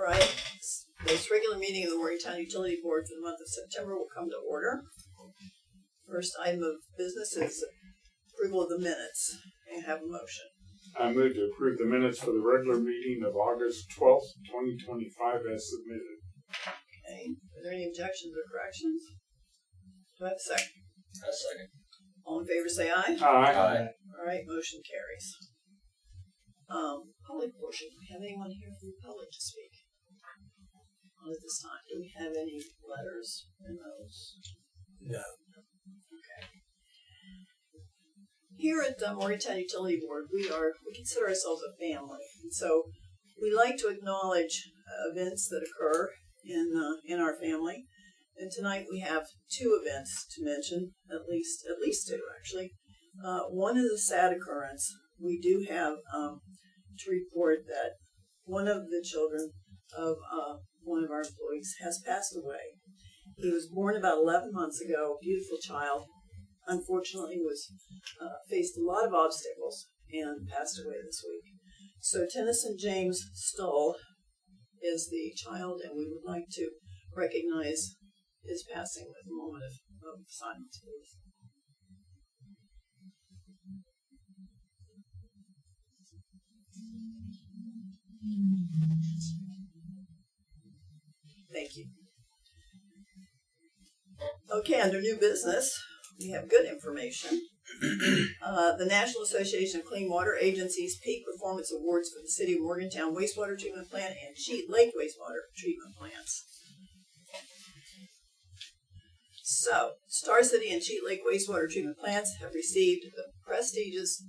All right. This regular meeting of the Morgantown Utility Board for the month of September will come to order. First item of business is approval of the minutes. May I have a motion? I move to approve the minutes for the regular meeting of August 12th, 2025 as submitted. Okay. Are there any objections or corrections? Do I have a second? A second. All in favor say aye. Aye. All right, motion carries. Public portion. Do we have anyone here from the public to speak? Not at this time. Do we have any letters in those? No. Okay. Here at the Morgantown Utility Board, we consider ourselves a family, and so we like to acknowledge events that occur in our family. And tonight we have two events to mention, at least two actually. One is a sad occurrence. We do have to report that one of the children of one of our employees has passed away. He was born about 11 months ago, a beautiful child. Unfortunately, faced a lot of obstacles and passed away this week. So Tennyson James Stull is the child, and we would like to recognize his passing with a moment of silence, please. Thank you. Okay, under new business, we have good information. The National Association of Clean Water Agencies Peak Performance Awards for the City of Morgantown Wastewater Treatment Plant and Sheet Lake Wastewater Treatment Plants. So, Star City and Sheet Lake Wastewater Treatment Plants have received the prestigious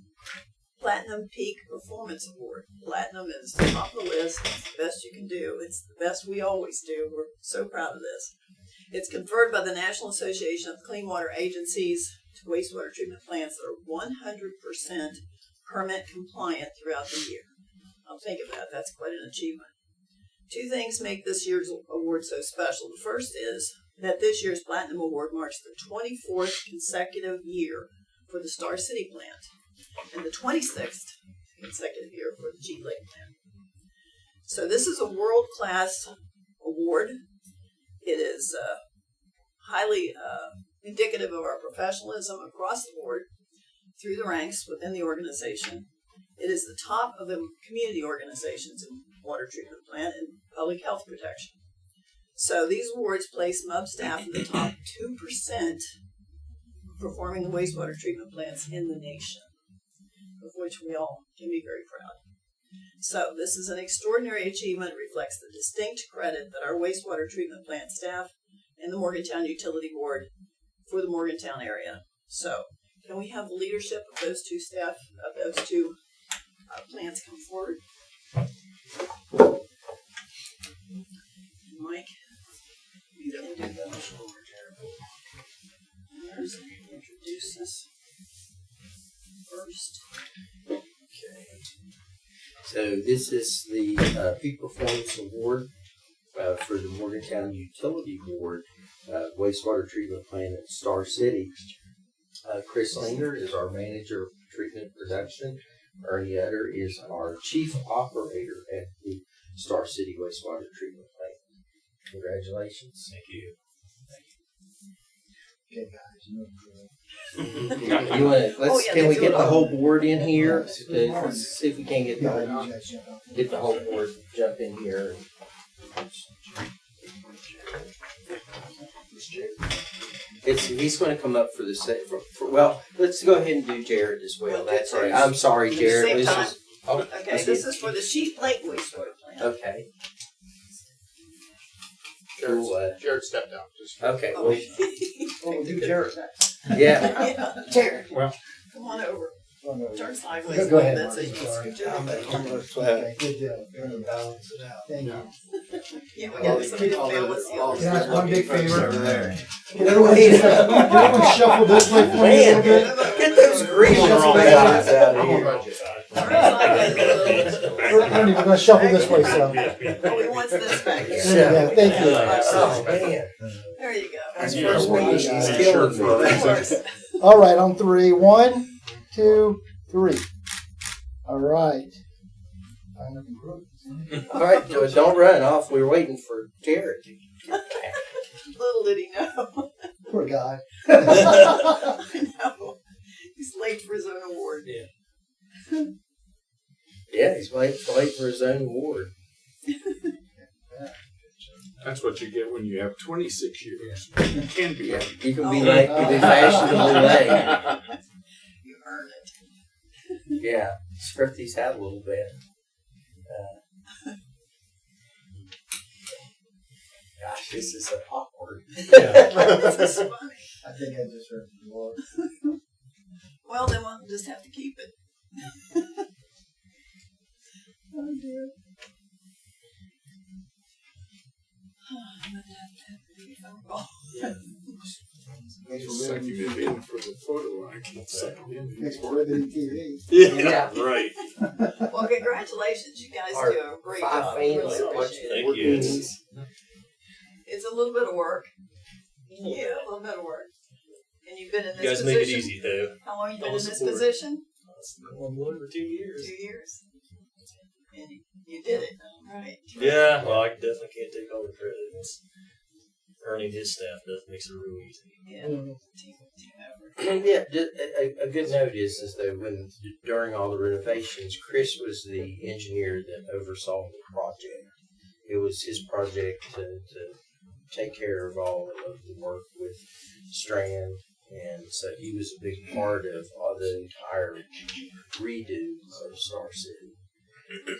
Platinum Peak Performance Award. Platinum is top of the list. It's the best you can do. It's the best we always do. We're so proud of this. It's conferred by the National Association of Clean Water Agencies to wastewater treatment plants that are 100% permit compliant throughout the year. Now think of that. That's quite an achievement. Two things make this year's award so special. The first is that this year's Platinum Award marks the 24th consecutive year for the Star City plant and the 26th consecutive year for the Sheet Lake plant. So this is a world-class award. It is highly indicative of our professionalism across the board through the ranks within the organization. It is the top of the community organizations in water treatment plant and public health protection. So these awards place MUB staff in the top 2% performing wastewater treatment plants in the nation, of which we all can be very proud. So this is an extraordinary achievement. It reflects the distinct credit that our wastewater treatment plant staff and the Morgantown Utility Board for the Morgantown area. So can we have the leadership of those two staff, of those two plants come forward? Mike, you can do those. There's introduce this first. Okay. So this is the Peak Performance Award for the Morgantown Utility Board wastewater treatment plant at Star City. Chris Linger is our manager of treatment production. Ernie Utter is our chief operator at the Star City wastewater treatment plant. Congratulations. Thank you. Okay, guys, you know You want to, can we get the whole board in here? the Let's see if we can get the whole board jump in here. He's going to come up for the set. Well, let's go ahead and do Jared as well. That's right. I'm sorry, Jared. Same time. Okay, this is for the Sheet Lake wastewater plant. Okay. Jared stepped out. Okay. Oh. We'll do Jared next. Yeah. Yeah. Jared. Well, Come on over. Oh, no, Turn sideways. Go ahead, That's Mark. it. You can Sorry. scoot over. Okay, good deal. Balance it out. Thank Yeah. you. Yeah, we got somebody to fail with you. Can I ask one big favor? there. Can everyone shuffle this way for me a little bit? Get those grease Wrong guys out of I'll here. budget that. Turn sideways a little. Ernie, we're going to shuffle this way some. Oh, he wants this back here. Yeah, thank you. Oh, man. There you go. That's Yeah, first one. yeah, He's yeah. killing me. Of course. All right, on three. 1, 2, 3. All right. Kind of improved. All right, don't run off. We're waiting for Jared to get back. Little did he know. Poor guy. I know. He's late for his own award. Yeah, he's waiting for his own award. That's what you get when you have 26 years. You can be late. You can be late. You can be fashionably late. You earn it. Yeah, script these out a little bit. Gosh, this is so awkward. This is funny. I think I just heard the Lord. Well, then we'll just have to keep it. Oh dear. I'm gonna have to be a phone call. Thanks for Suck riveting, you in for the photo. I can suck it in. thanks for riveting TV. Yeah. Right. Well, congratulations. You guys Our do a great 5 job. fans Really are watching. appreciate it. Thank you. It's a little bit of work. Yeah, a little bit of work. And you've been in this You guys position. make it easy, though. How long you been in this Support. position? It's been a little over 2 years. 2 years. And you did it. Right. Yeah, well, I definitely can't take all the credit. It's earning his staff makes it real easy. Yeah. Team effort. And yeah, a good note is though when during all the renovations, Chris was the engineer that oversaw the project. It was his project to take care of all of the work with Strand, and so he was a big part of all the entire redo of Star City.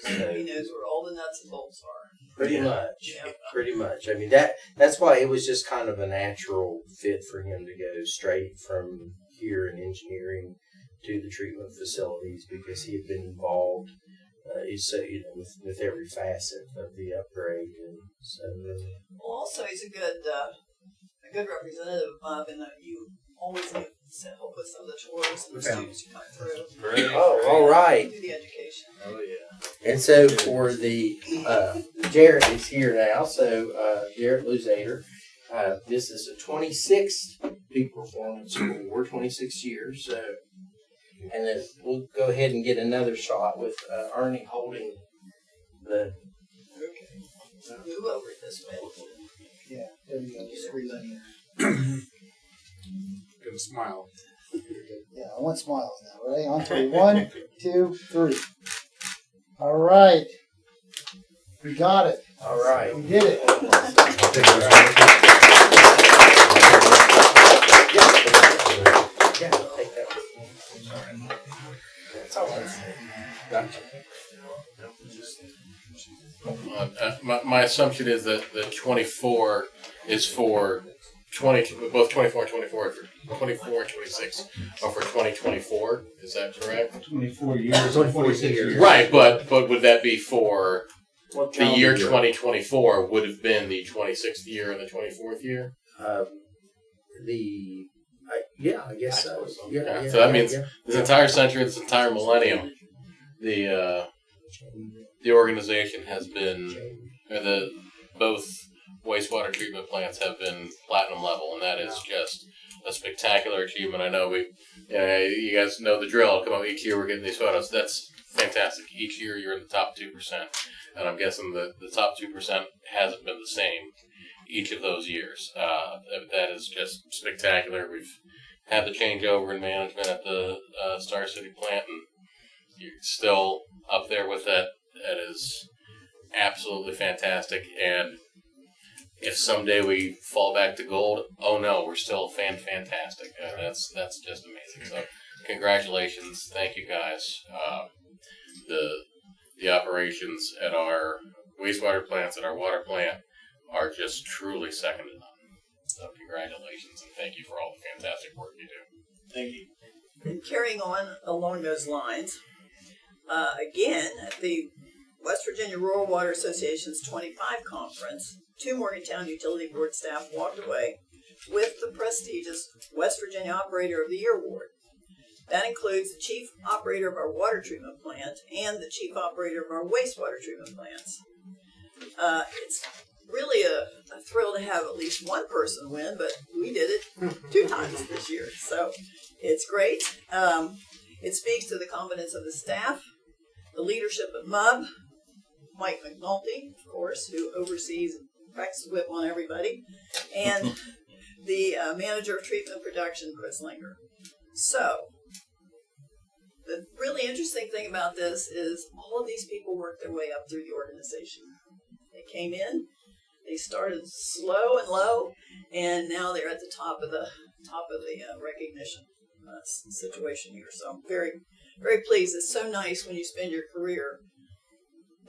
So, He knows where all the nuts and bolts are. Pretty Yeah. much. Yeah. Pretty much. I mean that's why it was just kind of a natural fit for him to go straight from here in engineering to the treatment facilities because he had been involved with every facet of the upgrade, and so Well, also he's a good representative of Bob, and you always get to help with some of the tours and the students who come through. Great. all right. Do the education. Oh, yeah. And so for the Jarrett is here now. So Jarrett Luzader, this is a 26th Peak Performance Award, 26 years. So, and then we'll go ahead and get another shot with Ernie holding the. Okay. Move over this way. Yeah, there you go. Squeeze on here. And smile. Yeah, I want smiles now. Ready? On three. 1, 2, 3. All right. We got it. All right. We did it. Yeah, I'll take that. That's all right. Gotcha. My assumption is that the 24 is for both 24 and 24 for 24 and 26 are for 2024. Is that correct? 24 years. 26 years. Right, but would that be for What the year calendar 2024 would have been the 26th year and the 24th year? I guess so. Yeah, So that means this entire century, this entire millennium, the organization has been, or both wastewater treatment plants have been platinum level, and that is just a spectacular achievement. I know you guys know the drill. Come on, each year we're getting these photos. That's fantastic. Each year you're in the top 2%, and I'm guessing the top 2% hasn't been the same each of those years. That is just spectacular. We've had the changeover in management at the Star City plant, and you're still up there with that. That is absolutely fantastic. And if someday we fall back to gold, oh no, we're still fantastic. That's just amazing. So congratulations, thank you guys. The operations at our wastewater plants and our water plant are just truly second to none. So congratulations and thank you for all the fantastic work you do. Thank you. And carrying on along those lines, again, at the West Virginia Rural Water Association's 25 conference, 2 Morgantown Utility Board staff walked away with the prestigious West Virginia Operator of the Year award. That includes the chief operator of our water treatment plant and the chief operator of our wastewater treatment plants. It's really a thrill to have at least one person win, but we did it 2 times this year, so it's great. It speaks to the competence of the staff, the leadership of MUB, Mike McNulty, of course, who oversees and cracks the whip on everybody, and the manager of treatment production, Chris Linger. So, the really interesting thing about this is all of these people worked their way up through the organization. They came in, they started slow and low, and now they're at the top of the recognition situation here. So I'm very, very pleased. It's so nice when you spend your career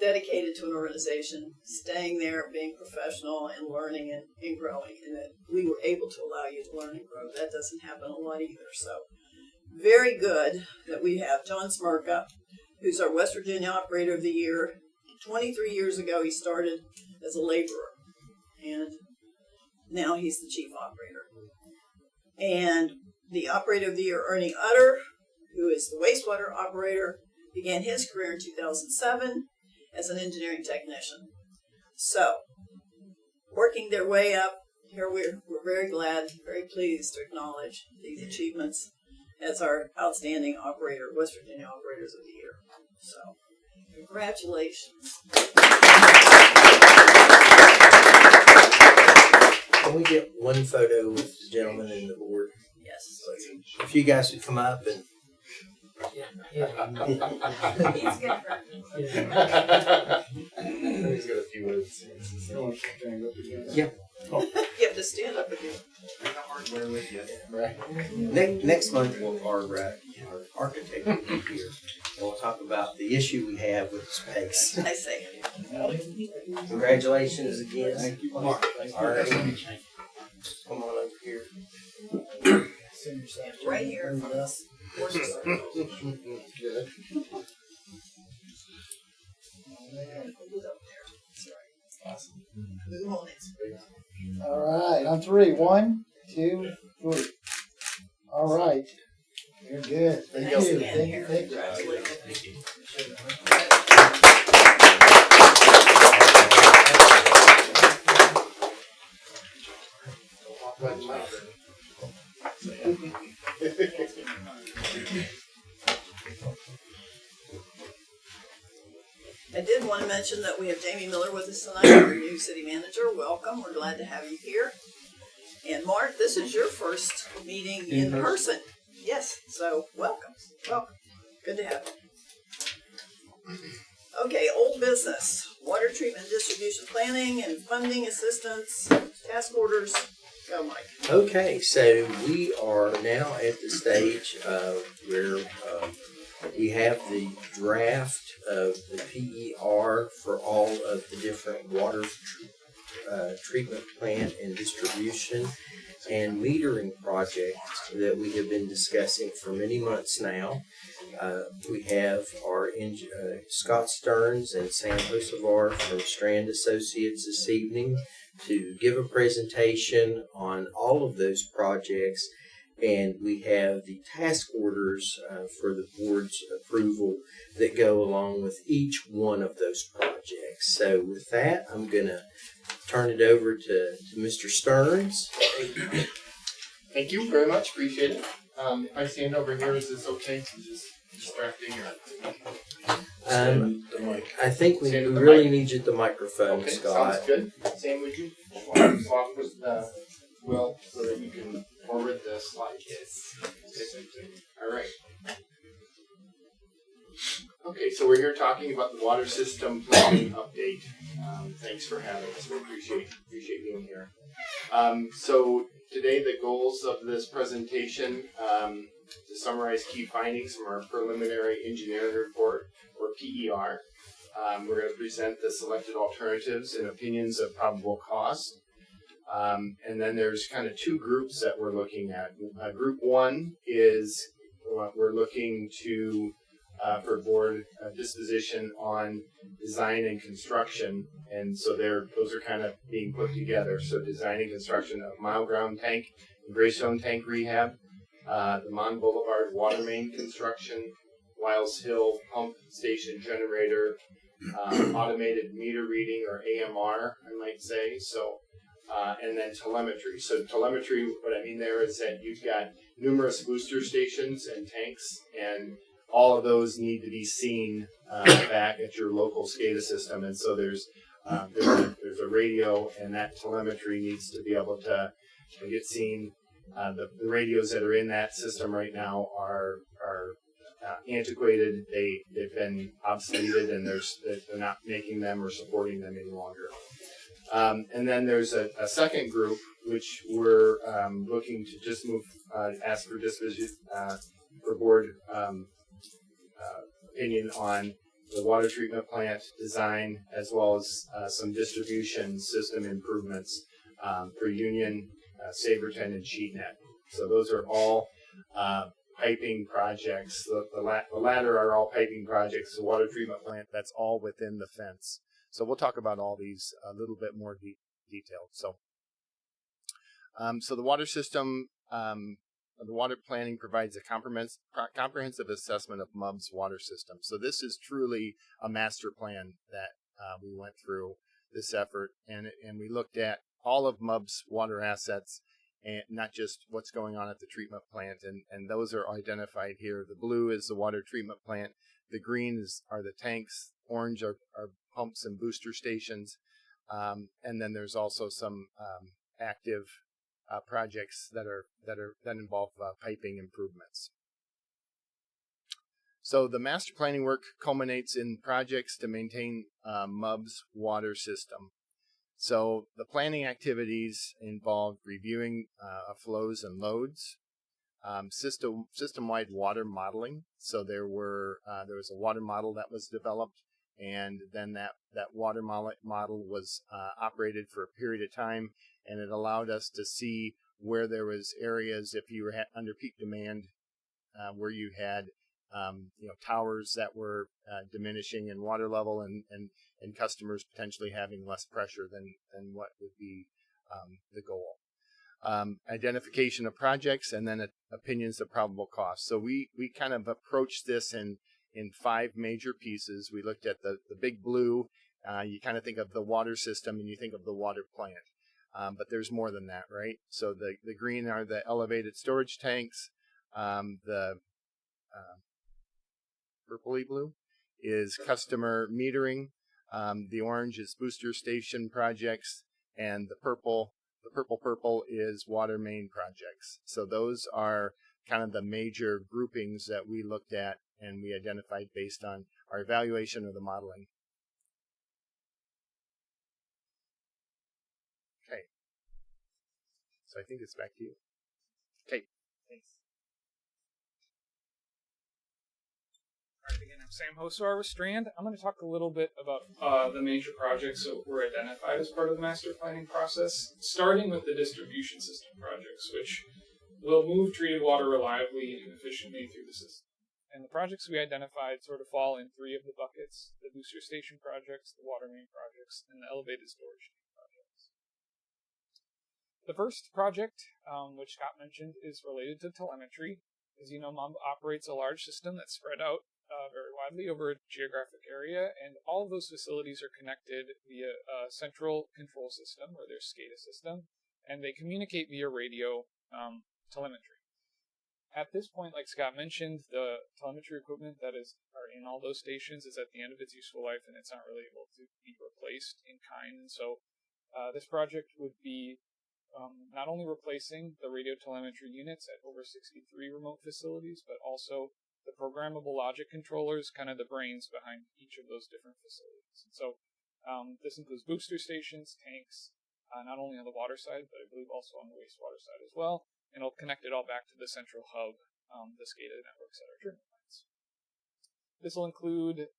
dedicated to an organization, staying there, being professional, and learning and growing, and that we were able to allow you to learn and grow. That doesn't happen a lot either. So very good that we have John Smirka, who's our West Virginia Operator of the Year. 23 years ago, he started as a laborer, and now he's the Chief Operator. And the Operator of the Year, Ernie Utter, who is the wastewater operator, began his career in 2007 as an engineering technician. So, working their way up, here we're very glad, very pleased to acknowledge these achievements as our outstanding operator, West Virginia Operators of the Year. So, congratulations. Can we get one photo with the gentleman and the board? Yes. If you guys would come up and. He's good for He's got a few words. You want to stand up again? Yeah. You have to stand up again. Right. Next month, our architect will be here. We'll talk about the issue we have with space. I say. Congratulations again. Thank you. All right. Come on over here. Right here in front of us. Good. Move on it. All right, on three. 1, 2, 3. All right. You're good. Thank Thanks you. again, Thank you. Harry. Thank you. Congratulations. I did want to mention that we have Jamie Miller with us tonight, our new city manager. Welcome. We're glad to have you here. And Mark, this is your first meeting in person. Yes, so welcome. Welcome. Good to have you. Okay, old business. Water treatment distribution planning and funding assistance, task orders. Go, Mike. Okay, so we are now at the stage where we have the draft of the PER for all of the different water treatment plant and distribution and metering projects that we have been discussing for many months now. We have our Scott Stearns and Sam Hosevar from Strand Associates this evening to give a presentation on all of those projects, and we have the task orders for the board's approval that go along with each one of those projects. So with that, I'm going to turn it over to Mr. Stearns. Thank you very much. Appreciate it. If I stand over here, is this okay? Is this distracting or? I think we really need you at the microphone, Okay, Scott. sounds good. Sam, would you swap with Will so that you can forward the slides? All right. Okay, so we're here talking about the water system planning update. Thanks for having us. We appreciate being here. So today the goals of this presentation, to summarize key findings from our preliminary engineering report, or PER. We're going to present the selected alternatives and opinions of probable cost. And then there's kind of two groups that we're looking at. Group one is we're looking to for board disposition on design and construction, and so those are kind of being put together. So design and construction of Mile Ground Tank and Greystone Tank rehab, the Mon Boulevard water main construction, Wiles Hill pump station generator, automated meter reading, or AMR, I might say. So, and then telemetry. So telemetry, what I mean there is that you've got numerous booster stations and tanks, and all of those need to be seen back at your local SCADA system, and so there's a radio, and that telemetry needs to be able to get seen. The radios that are in that system right now are antiquated. They've been obsoleted, and they're not making them or supporting them any longer. And then there's a second group which we're looking to just ask for disposition for board opinion on the water treatment plant design, as well as some distribution system improvements for Union, Saberton, and SheetNet. So those are all piping projects. The latter are all piping projects. The water treatment plant, that's all within the fence. So we'll talk about all these a little bit more detailed. So the water system, the water planning provides a comprehensive assessment of MUB's water system. So this is truly a master plan that we went through this effort, and we looked at all of MUB's water assets, and not just what's going on at the treatment plant, and those are identified here. The blue is the water treatment plant, the green are the tanks, orange are pumps and booster stations, and then there's also some active projects that involve piping improvements. So the master planning work culminates in projects to maintain MUB's water system. So the planning activities involved reviewing flows and loads, system-wide water modeling. So there was a water model that was developed, and then that water model was operated for a period of time, and it allowed us to see where there was areas, if you were under peak demand, where you had towers that were diminishing in water level, and customers potentially having less pressure than what would be the goal. Identification of projects, and then opinions of probable cost. So we kind of approached this in 5 major pieces. We looked at the big blue. You kind of think of the water system, and you think of the water plant. But there's more than that, right? So the green are the elevated storage tanks. The purpley blue is customer metering. The orange is booster station projects, and the purple is water main projects. So those are kind of the major groupings that we looked at and we identified based on our evaluation of the modeling. Okay. So I think it's back to you. Okay. Thanks. All right, again, I'm Sam Hosar with Strand. I'm going to talk a little bit about the major projects that were identified as part of the master planning process, starting with the distribution system projects, which will move treated water reliably and efficiently through the system. And the projects we identified sort of fall in 3 of the buckets: the booster station projects, the water main projects, and the elevated storage tank projects. The first project, which Scott mentioned, is related to telemetry. As you know, MUB operates a large system that's spread out very widely over a geographic area, and all of those facilities are connected via a central control system, or their SCADA system, and they communicate via radio telemetry. At this point, like Scott mentioned, the telemetry equipment that are in all those stations is at the end of its useful life, and it's not really able to be replaced in kind. And so this project would be not only replacing the radio telemetry units at over 63 remote facilities, but also the programmable logic controllers, kind of the brains behind each of those different facilities. And so this includes booster stations, tanks, not only on the water side, but I believe also on the wastewater side as well. And it'll connect it all back to the central hub, the SCADA networks at our treatment plants. This will include,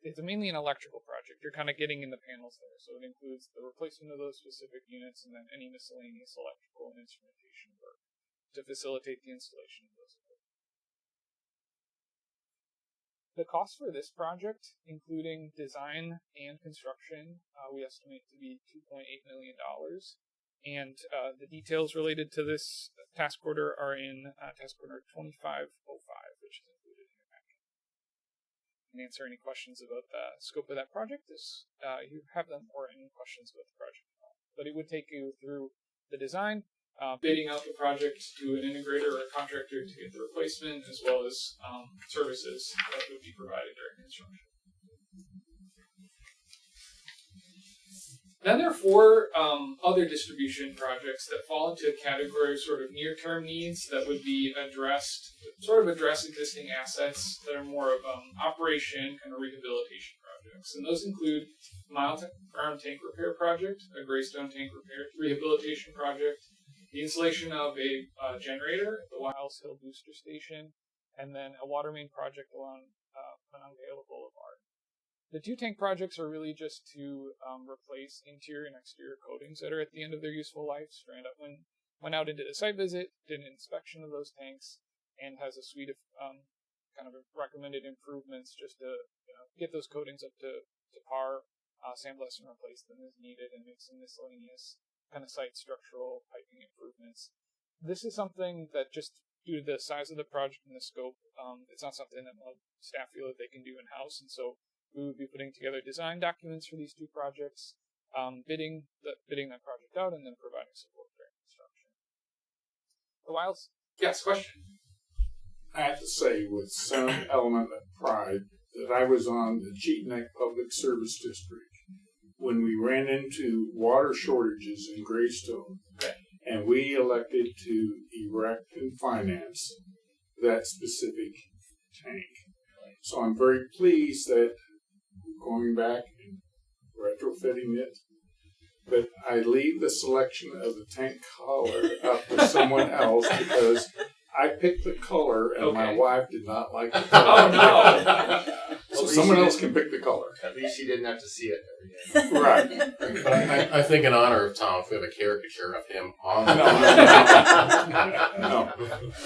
it's mainly an electrical project. You're kind of getting in the panels there. So it includes the replacement of those specific units and then any miscellaneous electrical and instrumentation work to facilitate the installation of those equipment. The cost for this project, including design and construction, we estimate to be $2.8 million. And the details related to this task order are in task order 2505, which is included in your packet. I can answer any questions about the scope of that project if you have them, or any questions about the project at all. But it would take you through the design, bidding out the project to an integrator or a contractor to get the replacement, as well as services that would be provided during construction. Then there are 4 other distribution projects that fall into a category of sort of near-term needs that would be addressed, sort of address existing assets that are more of operation kind of rehabilitation projects. And those include Mile Farm Tank Repair Project, a Greystone Tank Repair Rehabilitation Project, the installation of a generator at the Wiles Hill Booster Station, and then a water main project along Monongahela Boulevard. The 2 tank projects are really just to replace interior and exterior coatings that are at the end of their useful life. Strand Up went out into the site visit, did an inspection of those tanks, and has a suite of kind of recommended improvements just to get those coatings up to par, sandblast and replace them as needed, and make some miscellaneous kind of site structural piping improvements. This is something that just due to the size of the project and the scope, it's not something that most staff feel that they can do in-house, and so we would be putting together design documents for these 2 projects, bidding that project out, and then providing support during construction. The Wiles, yes, question. I have to say, with some element of pride, that I was on the Cheat Neck Public Service District when we ran into water shortages in Greystone, and we elected to erect and finance that specific tank. So I'm very pleased that going back and retrofitting it, but I leave the selection of the tank color up to someone else because I picked the color and my wife did not like the color. Oh no! So someone else can pick the color. At least she didn't have to see it every day. Right. But I think in honor of Tom, if we have a caricature of him on No.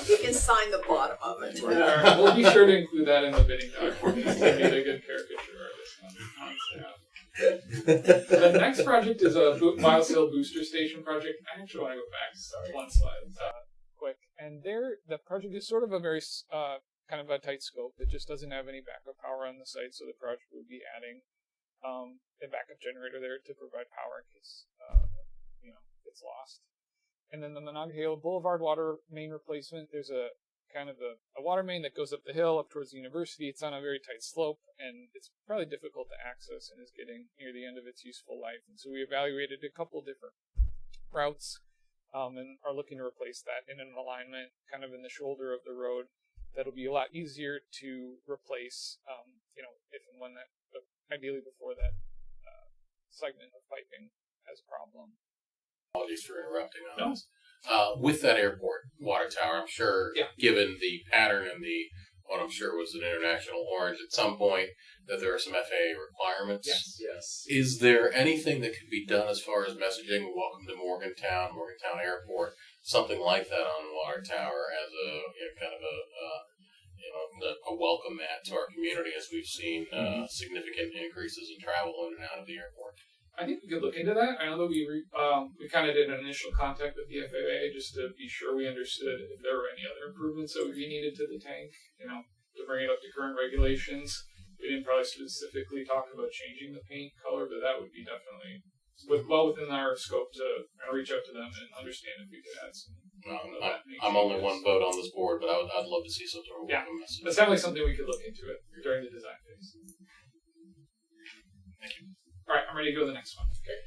You can sign the bottom of it. All right, we'll be sure to include that in the bidding documents to get a good caricature artist on staff. The next project is a Wiles Hill Booster Station project. I actually want to go back one slide quick. And there, the project is sort of a very kind of a tight scope. It just doesn't have any backup power on the site, so the project would be adding a backup generator there to provide power in case it's lost. And then the Monongahela Boulevard water main replacement. There's a kind of a water main that goes up the hill up towards the university. It's on a very tight slope, and it's probably difficult to access and is getting near the end of its useful life. And so we evaluated a couple different routes and are looking to replace that in an alignment kind of in the shoulder of the road. That'll be a lot easier to replace, if and when that, ideally before that segment of piping has a problem. Apologies for interrupting on this. With that airport water tower, I'm sure, given the pattern and what I'm sure was an international orange at some point, that there are some FAA requirements. Yes. Is there anything that could be done as far as messaging, welcome to Morgantown Airport, something like that on the water tower as a kind of a welcome mat to our community as we've seen significant increases in travel in and out of the airport? I think we could look into that. I know that we kind of did an initial contact with the FAA just to be sure we understood if there were any other improvements that would be needed to the tank, to bring it up to current regulations. We didn't probably specifically talk about changing the paint color, but that would be definitely well within our scope to reach out to them and understand if we could add some. I'm only one vote on this board, but I'd love to see some sort of welcome message. That's definitely something we could look into it during the design phase. Thank you. All right, I'm ready to go to the next one. Okay.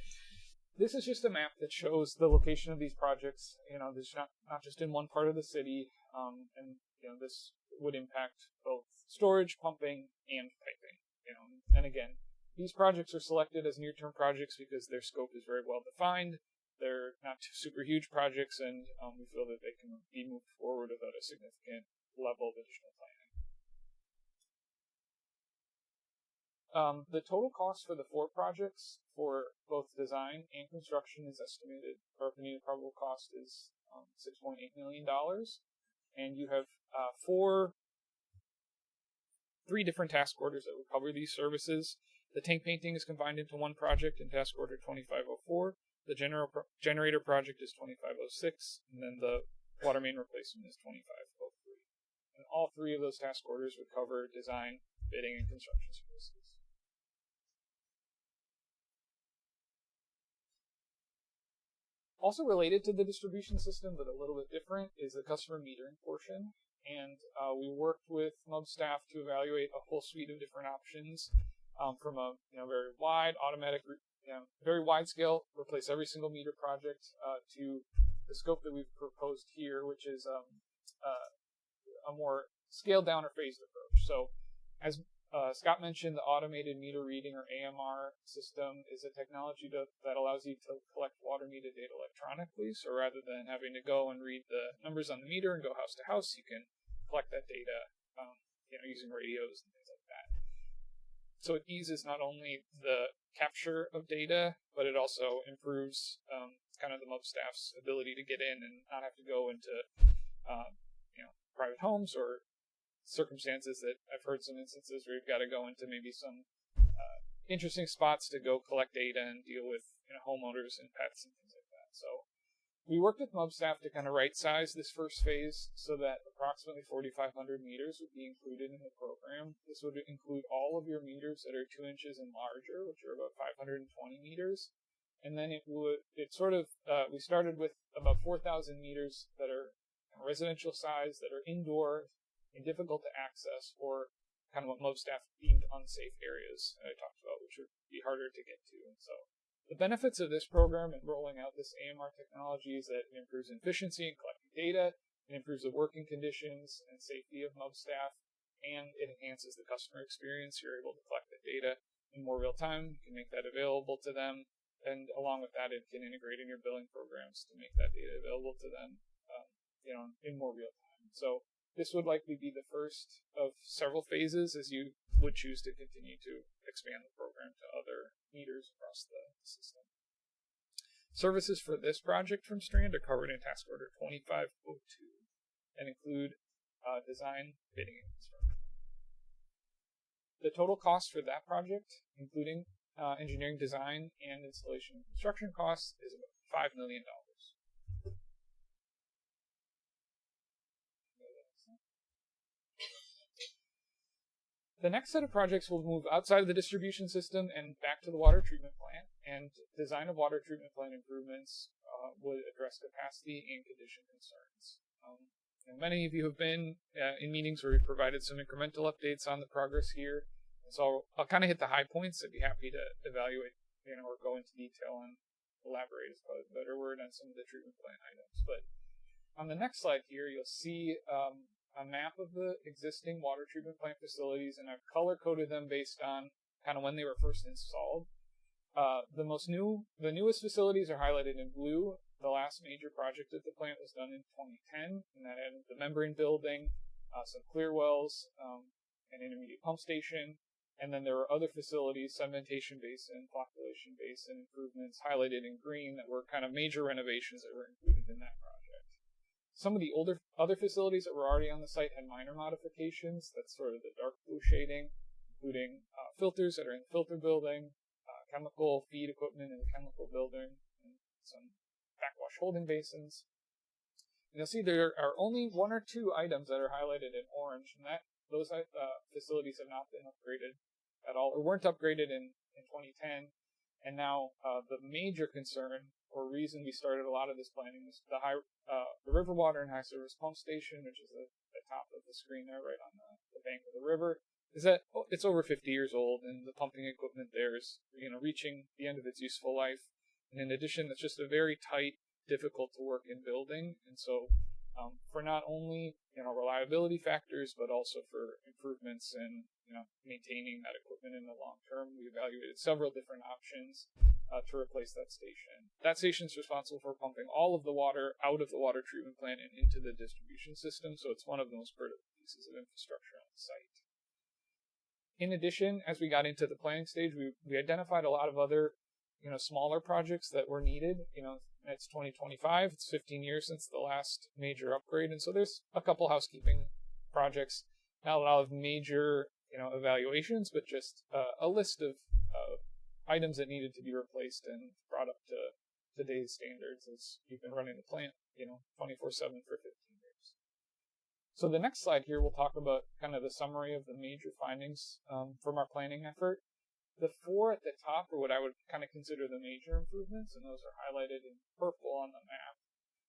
This is just a map that shows the location of these projects. There's not just in one part of the city, and this would impact both storage, pumping, and piping. And again, these projects are selected as near-term projects because their scope is very well defined. They're not super huge projects, and we feel that they can be moved forward without a significant level of additional planning. The total cost for the 4 projects for both design and construction is estimated, or opinion probable cost is $6.8 million. And you have 3 different task orders that will cover these services. The tank painting is combined into one project in task order 2504. The generator project is 2506, and then the water main replacement is 2503. And all 3 of those task orders would cover design, bidding, and construction services. Also related to the distribution system, but a little bit different, is the customer metering portion. And we worked with MUB staff to evaluate a whole suite of different options, from a very wide automatic, very wide scale, replace every single meter project, to the scope that we've proposed here, which is a more scaled down or phased approach. So, as Scott mentioned, the automated meter reading, or AMR system, is a technology that allows you to collect water meter data electronically. So rather than having to go and read the numbers on the meter and go house to house, you can collect that data, using radios and things like that. So it eases not only the capture of data, but it also improves kind of the MUB staff's ability to get in and not have to go into private homes, or circumstances that I've heard some instances where you've got to go into maybe some interesting spots to go collect data and deal with homeowners and pets and things like that. So we worked with MUB staff to kind of right size this first phase so that approximately 4,500 meters would be included in the program. This would include all of your meters that are 2 inches and larger, which are about 520 meters. And then we started with about 4,000 meters that are residential size, that are indoor and difficult to access, or kind of what MUB staff deemed unsafe areas that I talked about, which would be harder to get to. And so the benefits of this program and rolling out this AMR technology is that it improves efficiency in collecting data, it improves the working conditions and safety of MUB staff, and it enhances the customer experience. You're able to collect the data in more real time, you can make that available to them, and along with that, it can integrate in your billing programs to make that data available to them, in more real time. So this would likely be the first of several phases as you would choose to continue to expand the program to other meters across the system. Services for this project from Strand are covered in Task Order 2502 and include design, bidding, and construction. The total cost for that project, including engineering, design, and installation and construction costs, is about $5 million. The next set of projects will move outside of the distribution system and back to the water treatment plant, and design of water treatment plant improvements would address capacity and condition concerns. And many of you have been in meetings where we've provided some incremental updates on the progress here, and so I'll kind of hit the high points. I'd be happy to evaluate, or go into detail and elaborate, is probably the better word, on some of the treatment plant items. But on the next slide here, you'll see a map of the existing water treatment plant facilities, and I've color-coded them based on kind of when they were first installed. The newest facilities are highlighted in blue. The last major project at the plant was done in 2010, and that had the membrane building, some clear wells, an intermediate pump station, and then there were other facilities, sedimentation basin, flocculation basin improvements highlighted in green that were kind of major renovations that were included in that project. Some of the other facilities that were already on the site had minor modifications. That's sort of the dark blue shading, including filters that are in the filter building, chemical feed equipment in the chemical building, and some backwash holding basins. And you'll see there are only 1 or 2 items that are highlighted in orange, and those facilities have not been upgraded at all, or weren't upgraded in 2010. And now the major concern or reason we started a lot of this planning is the river water and high service pump station, which is at the top of the screen there, right on the bank of the river, is that it's over 50 years old, and the pumping equipment there is reaching the end of its useful life. And in addition, it's just a very tight, difficult to work in building, and so for not only reliability factors, but also for improvements and maintaining that equipment in the long term, we evaluated several different options to replace that station. That station is responsible for pumping all of the water out of the water treatment plant and into the distribution system, so it's one of the most critical pieces of infrastructure on the site. In addition, as we got into the planning stage, we identified a lot of other smaller projects that were needed. It's 2025, it's 15 years since the last major upgrade, and so there's a couple housekeeping projects, not a lot of major evaluations, but just a list of items that needed to be replaced and brought up to today's standards as you've been running the plant 24/7 for 15 years. So the next slide here, we'll talk about kind of the summary of the major findings from our planning effort. The four at the top are what I would kind of consider the major improvements, and those are highlighted in purple on the map.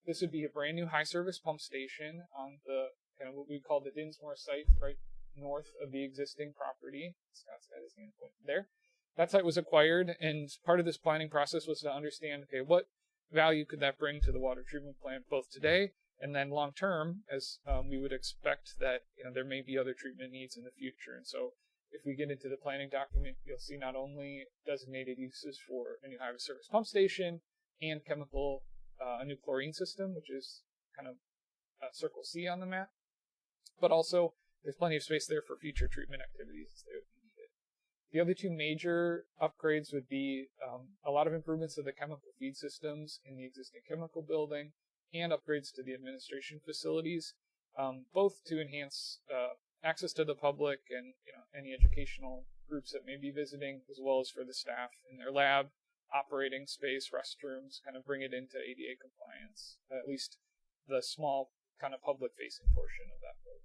This would be a brand new high service pump station on the kind of what we call the Dinsmore site, right north of the existing property. Scott's got his hand pointed there. That site was acquired, and part of this planning process was to understand, okay, what value could that bring to the water treatment plant, both today and then long term, as we would expect that there may be other treatment needs in the future. And so, if we get into the planning document, you'll see not only designated uses for a new high service pump station and a new chlorine system, which is kind of circle C on the map, but also there's plenty of space there for future treatment activities as they would be needed. The other two major upgrades would be a lot of improvements to the chemical feed systems in the existing chemical building and upgrades to the administration facilities, both to enhance access to the public and any educational groups that may be visiting, as well as for the staff in their lab, operating space, restrooms, kind of bring it into ADA compliance, at least the small kind of public-facing portion of that building.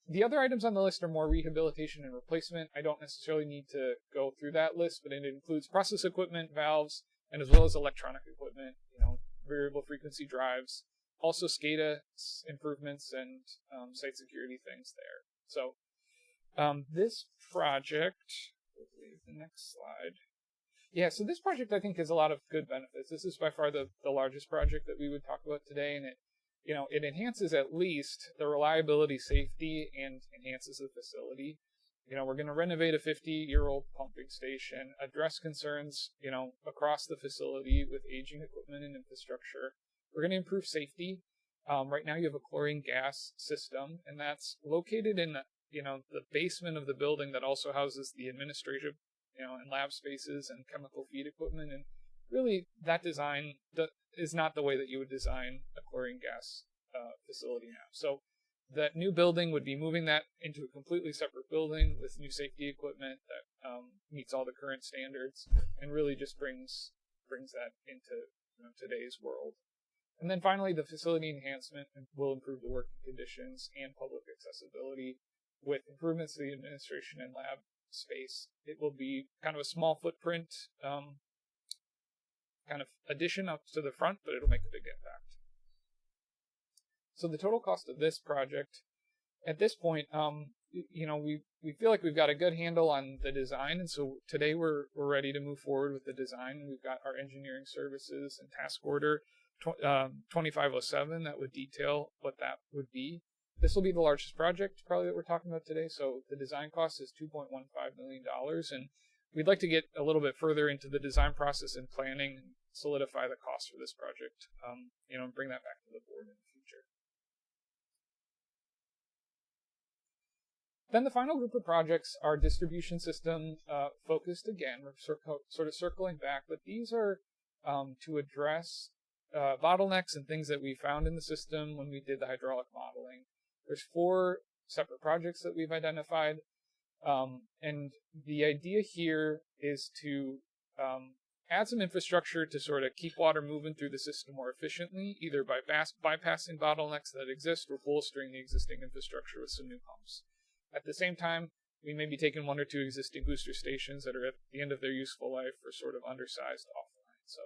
The other items on the list are more rehabilitation and replacement. I don't necessarily need to go through that list, but it includes process equipment, valves, and as well as electronic equipment, variable frequency drives, also SCADA improvements and site security things there. So this project, the next slide. Yeah, so this project I think has a lot of good benefits. This is by far the largest project that we would talk about today, and it enhances at least the reliability, safety, and enhances the facility. We're going to renovate a 50-year-old pumping station, address concerns, across the facility with aging equipment and infrastructure. We're going to improve safety. Right now you have a chlorine gas system, and that's located in the basement of the building that also houses the administrative, and lab spaces and chemical feed equipment. And really, that design is not the way that you would design a chlorine gas facility now. So that new building would be moving that into a completely separate building with new safety equipment that meets all the current standards, and really just brings that into today's world. And then finally, the facility enhancement will improve the working conditions and public accessibility with improvements to the administration and lab space. It will be kind of a small footprint kind of addition up to the front, but it'll make a big impact. So the total cost of this project, at this point, we feel like we've got a good handle on the design, and so today we're ready to move forward with the design. We've got our engineering services and task order 2507 that would detail what that would be. This will be the largest project probably that we're talking about today, so the design cost is $2.15 million, and we'd like to get a little bit further into the design process and planning and solidify the cost for this project, and bring that back to the board in the future. Then the final group of projects are distribution system focused again. We're sort of circling back, but these are to address bottlenecks and things that we found in the system when we did the hydraulic modeling. There's 4 separate projects that we've identified, and the idea here is to add some infrastructure to sort of keep water moving through the system more efficiently, either by bypassing bottlenecks that exist or bolstering the existing infrastructure with some new pumps. At the same time, we may be taking 1 or 2 existing booster stations that are at the end of their useful life or sort of undersized offline. So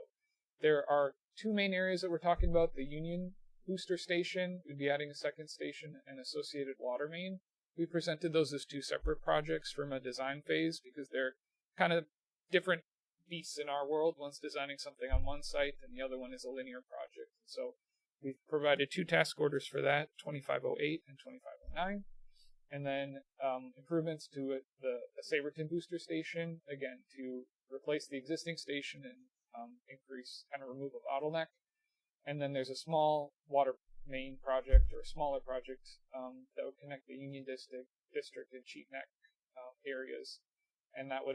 there are 2 main areas that we're talking about. The Union booster station, we'd be adding a second station and associated water main. We presented those as 2 separate projects from a design phase because they're kind of different beasts in our world. One's designing something on one site and the other one is a linear project. So we've provided 2 task orders for that, 2508 and 2509. And then improvements to the Saberton booster station, again, to replace the existing station and increase, kind of remove a bottleneck. And then there's a small water main project, or a smaller project, that would connect the Union District and Cheat Neck areas. And that would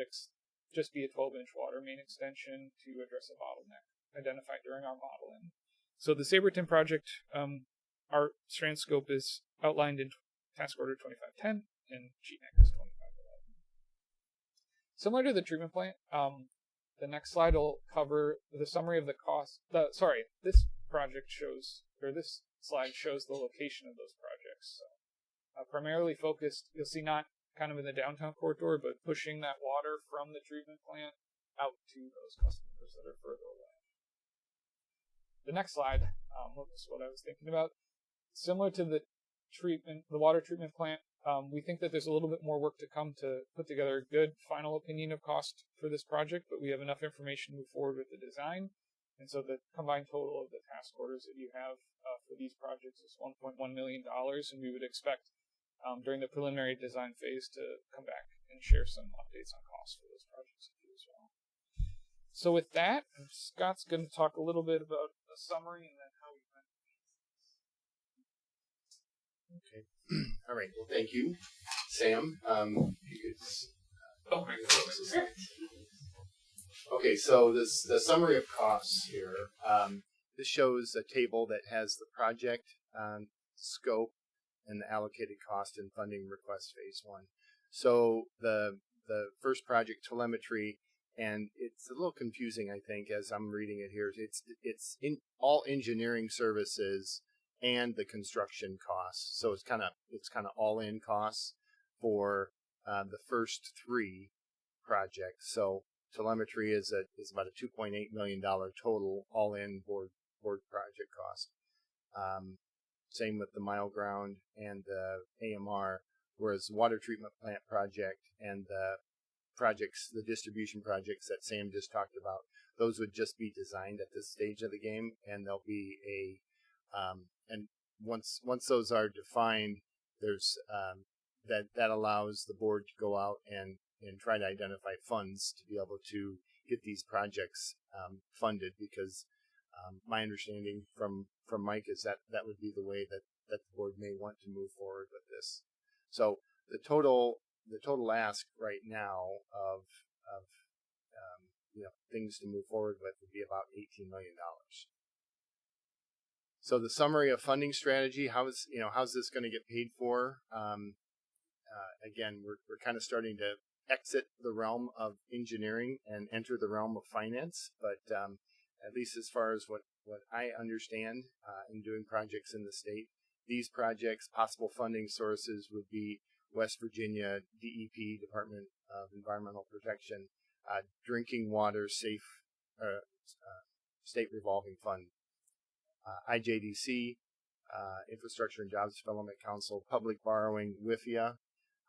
just be a 12-inch water main extension to address a bottleneck identified during our modeling. So the Saberton project, our strand scope is outlined in task order 2510, and Cheat Neck is 2511. Similar to the treatment plant, the next slide will cover the summary of the cost. This slide shows the location of those projects. So, primarily focused, you'll see not kind of in the downtown corridor, but pushing that water from the treatment plant out to those customers that are further away. The next slide was what I was thinking about. Similar to the water treatment plant, we think that there's a little bit more work to come to put together a good final opinion of cost for this project, but we have enough information to move forward with the design. And so the combined total of the task orders that you have for these projects is $1.1 million, and we would expect during the preliminary design phase to come back and share some updates on costs for those projects with you as well. So with that, Scott's going to talk a little bit about a summary and then how we plan to Okay. All right. Well, thank you, Sam. You could. Oh my goodness. Okay, so the summary of costs here. This shows a table that has the project scope and the allocated cost and funding request phase 1. So the first project, telemetry, and it's a little confusing, I think, as I'm reading it here. It's in all engineering services and the construction costs. So it's kind of all in costs for the first 3 projects. So telemetry is about a $2.8 million total all in board project cost. Same with the mile ground and the AMR, whereas the water treatment plant project and the distribution projects that Sam just talked about, those would just be designed at this stage of the game, and there'll be and once those are defined, there's that allows the board to go out and try to identify funds to be able to get these projects funded, because my understanding from Mike is that would be the way that the board may want to move forward with this. So the total ask right now of things to move forward with would be about $18 million. So the summary of funding strategy, how's this going to get paid for? Again, we're kind of starting to exit the realm of engineering and enter the realm of finance, but at least as far as what I understand in doing projects in the state, these projects, possible funding sources would be West Virginia DEP, Department of Environmental Protection, Drinking Water Safe State Revolving Fund, IJDC, Infrastructure and Jobs Development Council, Public Borrowing, WIFIA.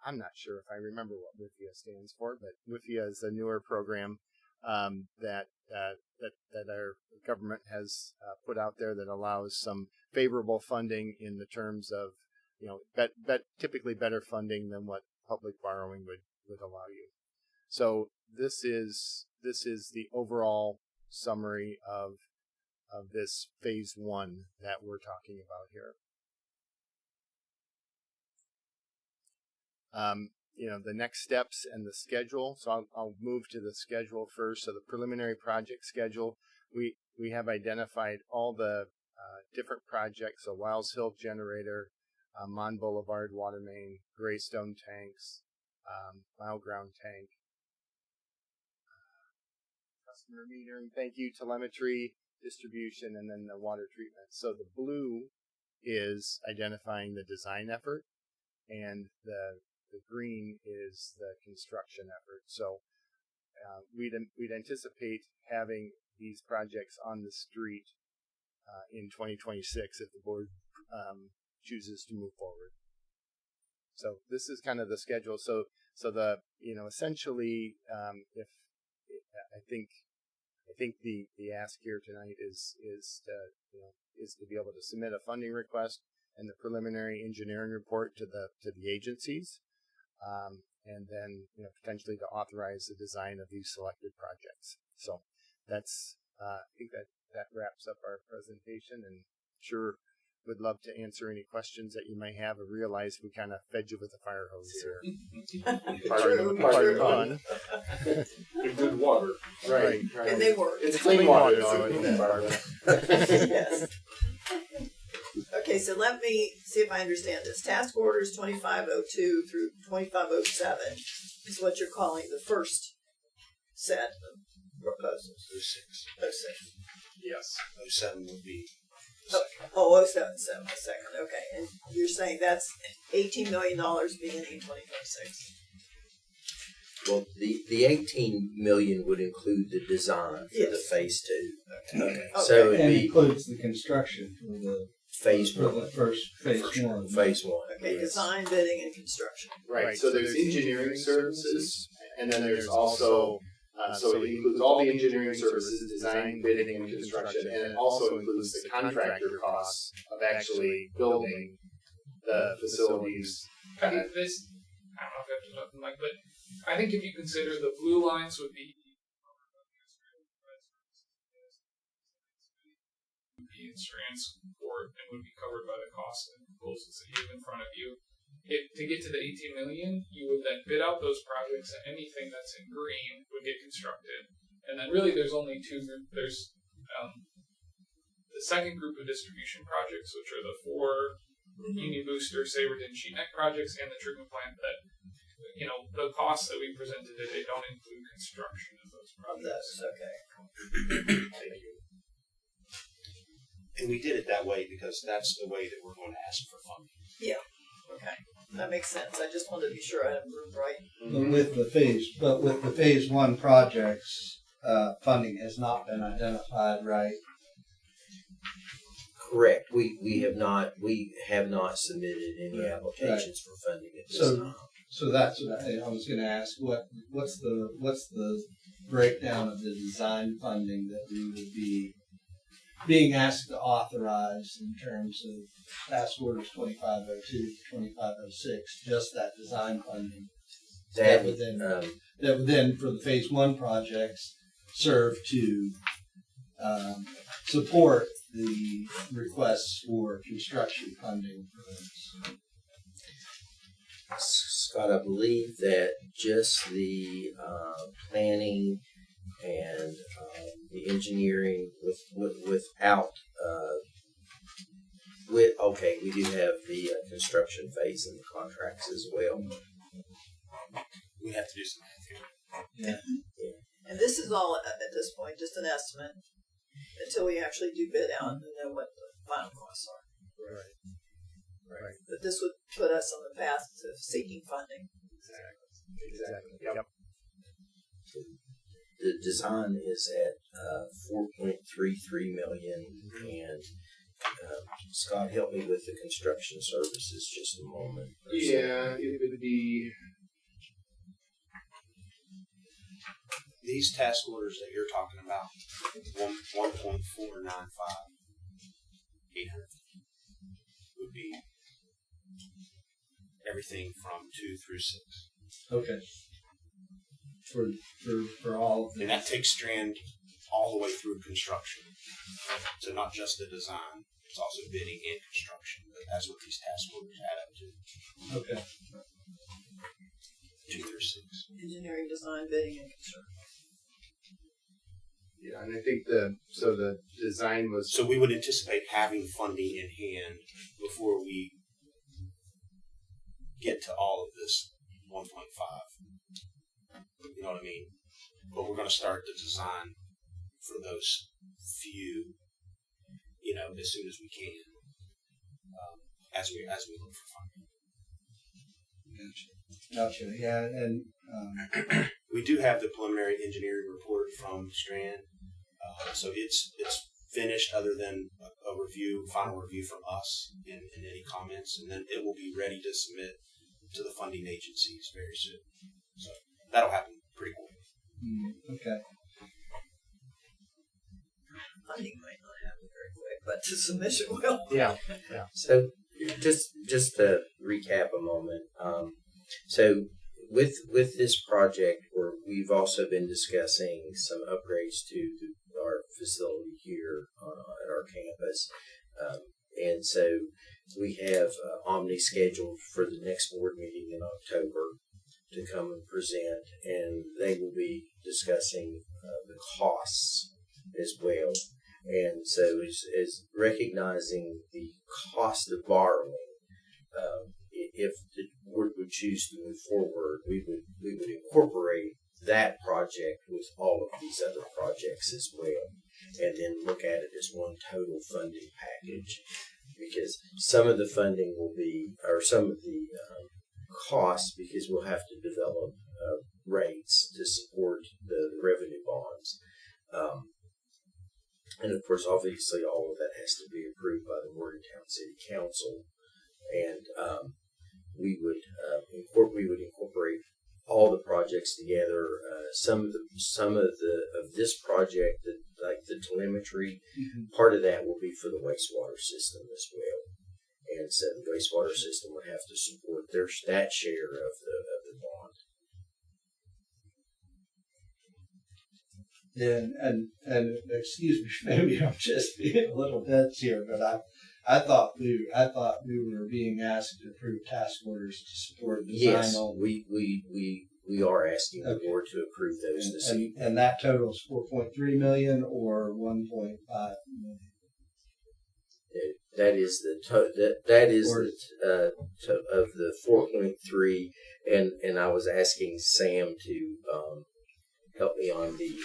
I'm not sure if I remember what WIFIA stands for, but WIFIA is a newer program that our government has put out there that allows some favorable funding in the terms of, typically better funding than what public borrowing would allow you. So this is the overall summary of this phase 1 that we're talking about here. The next steps and the schedule. So I'll move to the schedule first. So the preliminary project schedule, we have identified all the different projects. So Wiles Hill Generator, Mon Boulevard Water Main, Greystone Tanks, Mile Ground Tank, customer metering, thank you, telemetry, distribution, and then the water treatment. So the blue is identifying the design effort, and the green is the construction effort. So we'd anticipate having these projects on the street in 2026 if the board chooses to move forward. So this is kind of the schedule. So the essentially if I think the ask here tonight is to be able to submit a funding request and the preliminary engineering report to the agencies. And then potentially to authorize the design of these selected projects. So that's I think that wraps up our presentation, and sure would love to answer any questions that you may have. I realize we kind of fed you with a fire hose here. Part of the fun. And good water. Right. And they work. It's clean water. Yes. Okay, so let me see if I understand this. Task orders 2502 through 2507 is what you're calling the first set of proposals. 06. 06. Yes. 07 would be. 07, the second. Okay, and you're saying that's $18 million beginning in 2026. Well, the 18 million would include the design for the Yes. phase 2. Okay. So it'd And be includes the construction for the phase for 1. the first phase one. Phase 1. Okay, yes. design, bidding, and construction. Right, so there's engineering services, and then there's also, so it includes all the engineering services, design, bidding, and construction, and it also includes the contractor costs of actually building the facilities. I think this, I don't know if I have to talk to Mike, but I think if you consider the blue lines would be Strand support and would be covered by the cost and proposals that you have in front of you. If to get to the 18 million, you would then bid out those projects, and anything that's in green would get constructed. And then really, there's only two groups. There's the second group of distribution projects, which are the 4 Uni Booster, Saberton, Sheet Neck projects, and the treatment plant. That the costs that we presented today don't include construction of those projects. That's okay. Thank you. And we did it that way because that's the way that we're going to ask for funding. Okay, that makes sense. I just wanted to be sure I had moved right. But with the phase one projects, funding has not been identified, right? Correct. We have not submitted any applications for funding at this So- time. So that's what I was going to ask. What's the breakdown of the design funding that we would be being asked to authorize in terms of task orders 2502 to 2506? Just that design funding. That would then for the phase one projects serve to support the requests for construction funding for those. Scott, I believe that just the planning and the engineering without we do have the construction phase in the contracts as well. We have to do some math here. And this is all at this point just an estimate until we actually do bid out and know what the final costs are. Right. But this would put us on the path to seeking funding. Exactly. Yep. The design is at 4.33 million, and Scott, help me with the construction services just a moment. Yeah, it would be. These task orders that you're talking about, 1.495, 800 would be everything from 2 through 6. Okay. For all of And that takes Strand all the way through construction. So not just the design, it's also bidding and construction. But that's what these task orders add up to. Okay. 2 through 6. Engineering, design, bidding, and construction. Yeah, and I think the design was. So we would anticipate having funding in hand before we get to all of this 1.5. You know what I mean? But we're going to start the design for those few, as soon as we can, as we look for funding. Gotcha. Yeah, and We do have the preliminary engineering report from Strand, so it's finished, other than a final review from us and any comments, and then it will be ready to submit to the funding agencies very soon. So that'll happen pretty quick. okay. Funding might not happen very quick, but the submission will. Yeah. So just to recap a moment. So with this project, we've also been discussing some upgrades to our facility here at our campus, and so we have Omni scheduled for the next board meeting in October to come and present, and they will be discussing the costs as well. And so as recognizing the cost of borrowing, if the board would choose to move forward, we would incorporate that project with all of these other projects as well, and then look at it as one total funding package. Because some of the funding will be, or some of the costs, because we'll have to develop rates to support the revenue bonds. And of course, obviously, all of that has to be approved by the Morgantown City Council. And we would incorporate all the projects together. Some of this project, like the telemetry, part of that will be for the wastewater system as well. And so the wastewater system would have to support that share of the bond. And excuse me, maybe I'm just being a little dense here, but I thought we were being asked to approve task orders to support design. Yes, we are asking the board to approve those this evening. And that totals 4.3 million or 1.5 million. That is of the 4.3, and I was asking Sam to help me on the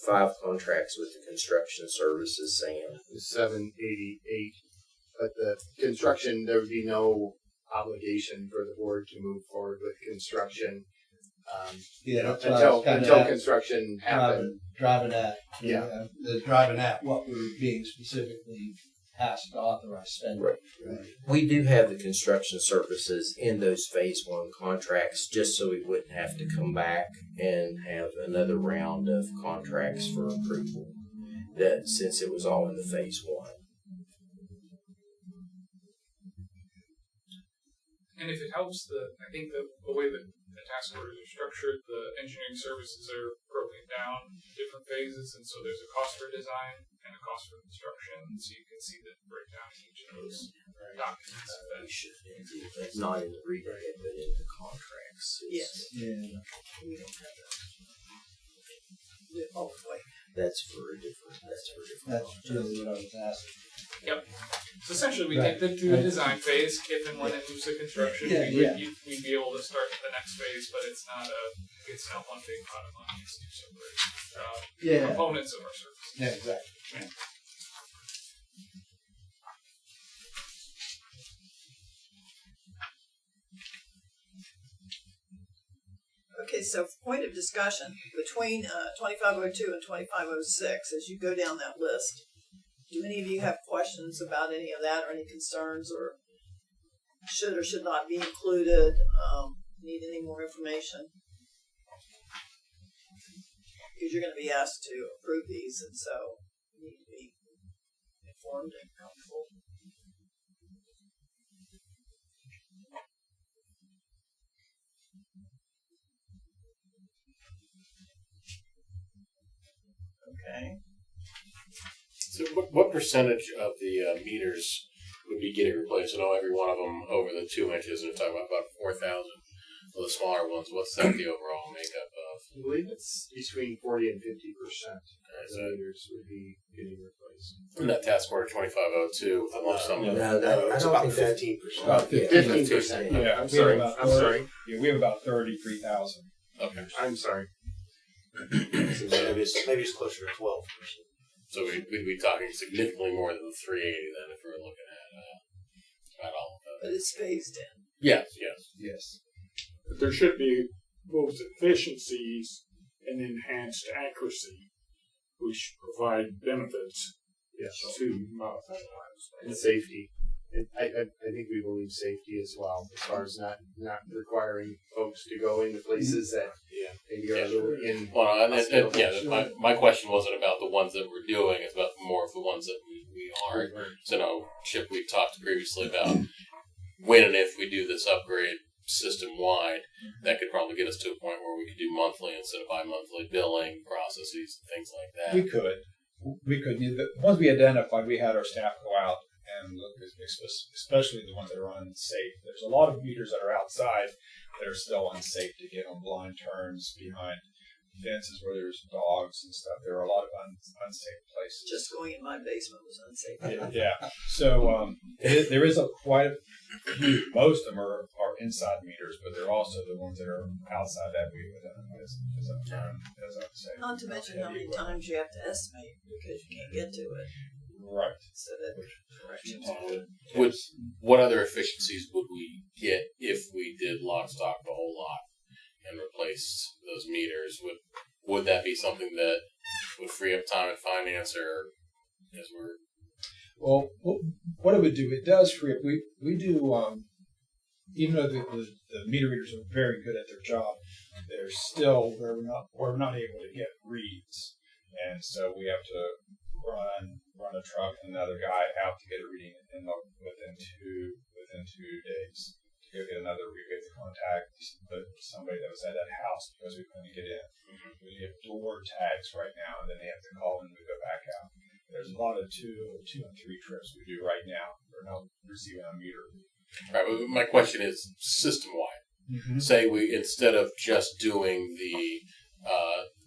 5 contracts with the construction services. Sam, 788, but the construction, there would be no obligation for the board to move forward with construction That's what I was until construction happened. Driving at. Yeah. Driving at what we're being specifically asked to authorize spending. Right. We do have the construction services in those phase 1 contracts, just so we wouldn't have to come back and have another round of contracts for approval. That since it was all in the phase 1. And if it helps, I think the way that the task orders are structured, the engineering services are broken down in different phases, and so there's a cost for design and a cost for construction, so you can see the breakdown in each of those documents. We should include that, not in the read-ahead, but in the contracts. Yes. Yeah. We don't have that. Oh, wait. That's for a different. That's contract. really what I was asking. Yep. So essentially, we Right. take them through the design phase. If and when it moves to construction, Yeah, we'd be able to start the next phase, but it's not one big pot of money. It's two separate components of our service. Yeah, exactly. Okay, so point of discussion between 2502 and 2506, as you go down that list, do any of you have questions about any of that or any concerns or should not be included? Need any more information? Because you're going to be asked to approve these, and so you need to be informed and comfortable. Okay. So what percentage of the meters would be getting replaced? I know every one of them over the 2 inches, they're talking about 4,000. For the smaller ones, what's that the overall makeup of? I believe it's between 40 and 50% of the meters would be getting replaced. And that task order 2502 with the lump sum. No, of I It's don't about think that. 15%. About 15%. Yeah, I'm sorry. I'm sorry. Yeah, we have about 33,000. Okay. I'm sorry. Maybe it's closer to 12%. So we'd be talking significantly more than the 380 then if we were looking at all of But them. it's phased in. Yes. Yes. But there should be both efficiencies and enhanced accuracy, which provide benefits to And safety. I think we believe safety as well, as far as not requiring folks to go into places that maybe are a little in. Well, my question wasn't about the ones that we're doing; it's about more of the ones that we aren't. So, Chip, we've talked previously about when and if we do this upgrade system-wide, that could probably get us to a point where we could do monthly instead of bi-monthly billing processes, things like that. We could. Once we identified, we had our staff go out and look, especially the ones that are unsafe. There's a lot of meters that are outside that are still unsafe to get on blind turns behind fences where there's dogs and stuff. There are a lot of unsafe places. Just going in my basement was unsafe. Yeah. So there is quite a few. Most of them are inside meters, but they're also the ones that are outside that we would as I would say. Not to mention how many times you have to estimate because you can't get to it. Right. so that corrections. What other efficiencies would we get if we did lock stock the whole lot and replaced those meters? Would that be something that would free up time and finance, or as we're Well, what it would do, it does free up. We do, even though the meter readers are very good at their job, they're still we're not able to get reads, and so we have to run a truck and another guy out to get a reading within 2 days. To go get another read, we have to contact somebody that was at that house because we couldn't get in. We have door tags right now, and then they have to call and we go back out. There's a lot of two and three trips we do right now. We're not receiving a meter. right? Well, my question is system wide. Mm-hmm. Say we, instead of just doing the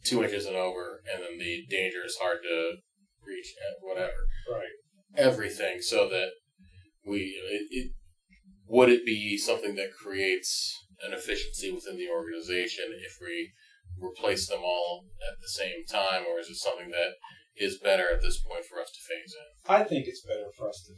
2 inches and over, and then the dangerous, hard to reach, whatever, Right. everything, so that would it be something that creates an efficiency within the organization if we replace them all at the same time, or is it something that is better at this point for us to phase in? I think it's better for us to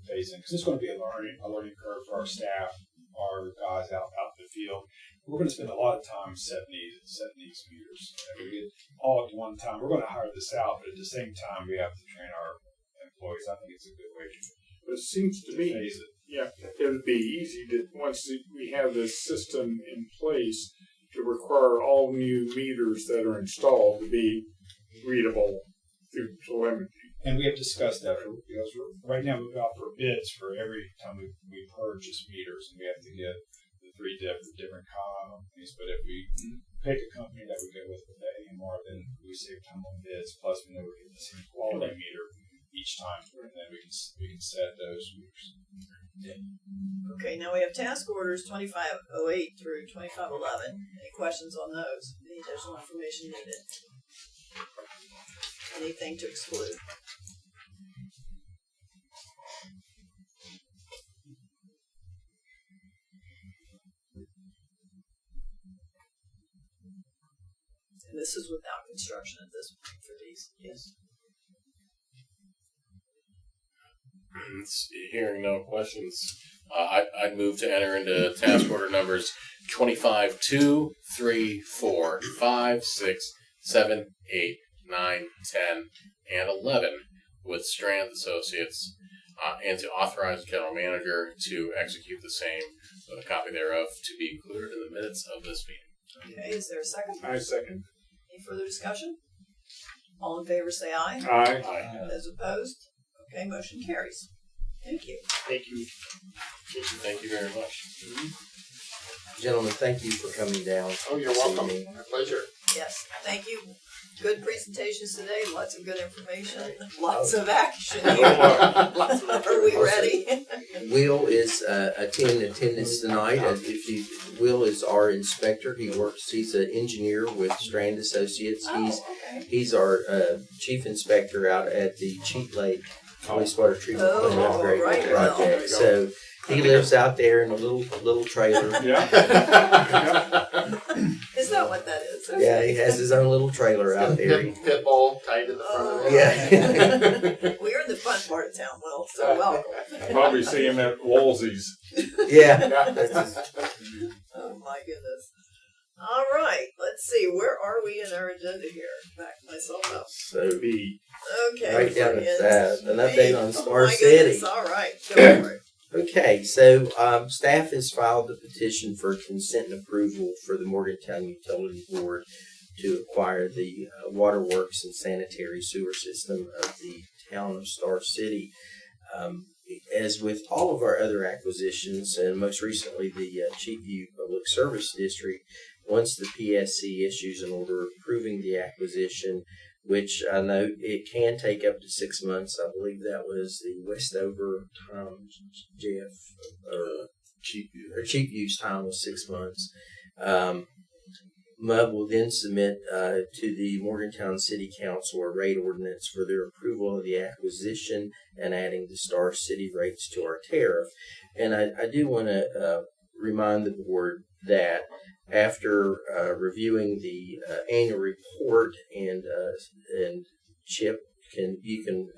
phase in because it's going to be a learning curve for our staff, our guys out in the field. We're going to spend a lot of time setting these meters. And we get all at one time. We're going to hire this out, but at the same time, we have to train our employees. I think it's a good way to But it seems to me, phase it. yeah, it would be easy to, once we have this system in place, to require all new meters that are installed to be readable through telemetry. And we have discussed that because right now we go out for bids for every time we purchase meters, and we have to get the three different companies. But if we pick a company that we go with the AMR, then we save time on bids. Plus, we know we get the same quality meter each time, and then we can set those meters. Okay, now we have task orders 2508 through 2511. Any questions on those? Any additional information needed? Anything to exclude? And this is without construction at this point for these. Yes. Hearing no questions, I'd move to enter into task order numbers 25, 2, 3, 4, 5, 6, 7, 8, 9, 10, and 11 with Strand Associates, and to authorize the general manager to execute the same with a copy thereof to be included in the minutes of this meeting. Okay, is there a second? I second. Any further discussion? All in favor say aye. Aye. Those opposed? Okay, motion carries. Thank you. Thank you. Thank you very much. Gentlemen, thank you for coming down. Oh, you're this welcome. evening. My pleasure. Yes, thank you. Good presentations today, lots of good information, lots of action. Are we ready? Will is attending attendance tonight. Will is our inspector. He's an engineer with Strand Associates. He's our chief inspector out at the Cheat Lake wastewater treatment plant upgrade project. So he lives out there in a little trailer. Is that what that is? Okay. Yeah, he has his own little trailer out there. Pit bull tied to the front of it. Yeah. We're in the fun part of town, Will, so welcome. Probably see him at Woolsey's. Yeah. Oh my goodness. All right, let's see, where are we in our agenda here? Back myself up. So B. Okay. right down we're at in that, an update on B. Star Oh my City. goodness, all right, go for it. Okay, so staff has filed a petition for consent and approval for the Morgantown Utility Board to acquire the waterworks and sanitary sewer system of the town of Star City. As with all of our other acquisitions, and most recently the Cheatview Public Service District, once the PSC issues an order approving the acquisition, which I know it can take up to 6 months. I believe that was the Westover time, Jeff, or Cheapview's time was 6 months. MUB will then submit to the Morgantown City Council a rate ordinance for their approval of the acquisition and adding the Star City rates to our tariff. And I do want to remind the board that after reviewing the annual report, and Chip, you can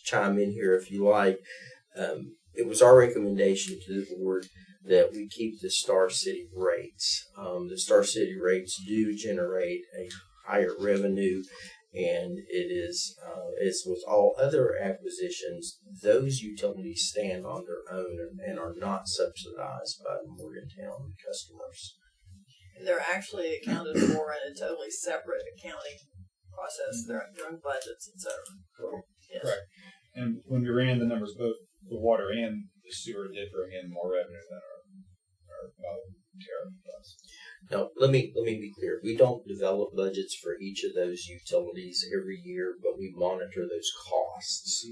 chime in here if you like. It was our recommendation to the board that we keep the Star City rates. The Star City rates do generate a higher revenue, and it is, as with all other acquisitions, those utilities stand on their own and are not subsidized by the Morgantown customers. And they're actually accounted for in a totally separate accounting process, their own budgets, et cetera. Yes. Correct. And when we ran the numbers, both the water and the sewer did bring in more revenue than our tariff does. Now, let me be clear. We don't develop budgets for each of those utilities every year, but we monitor those costs.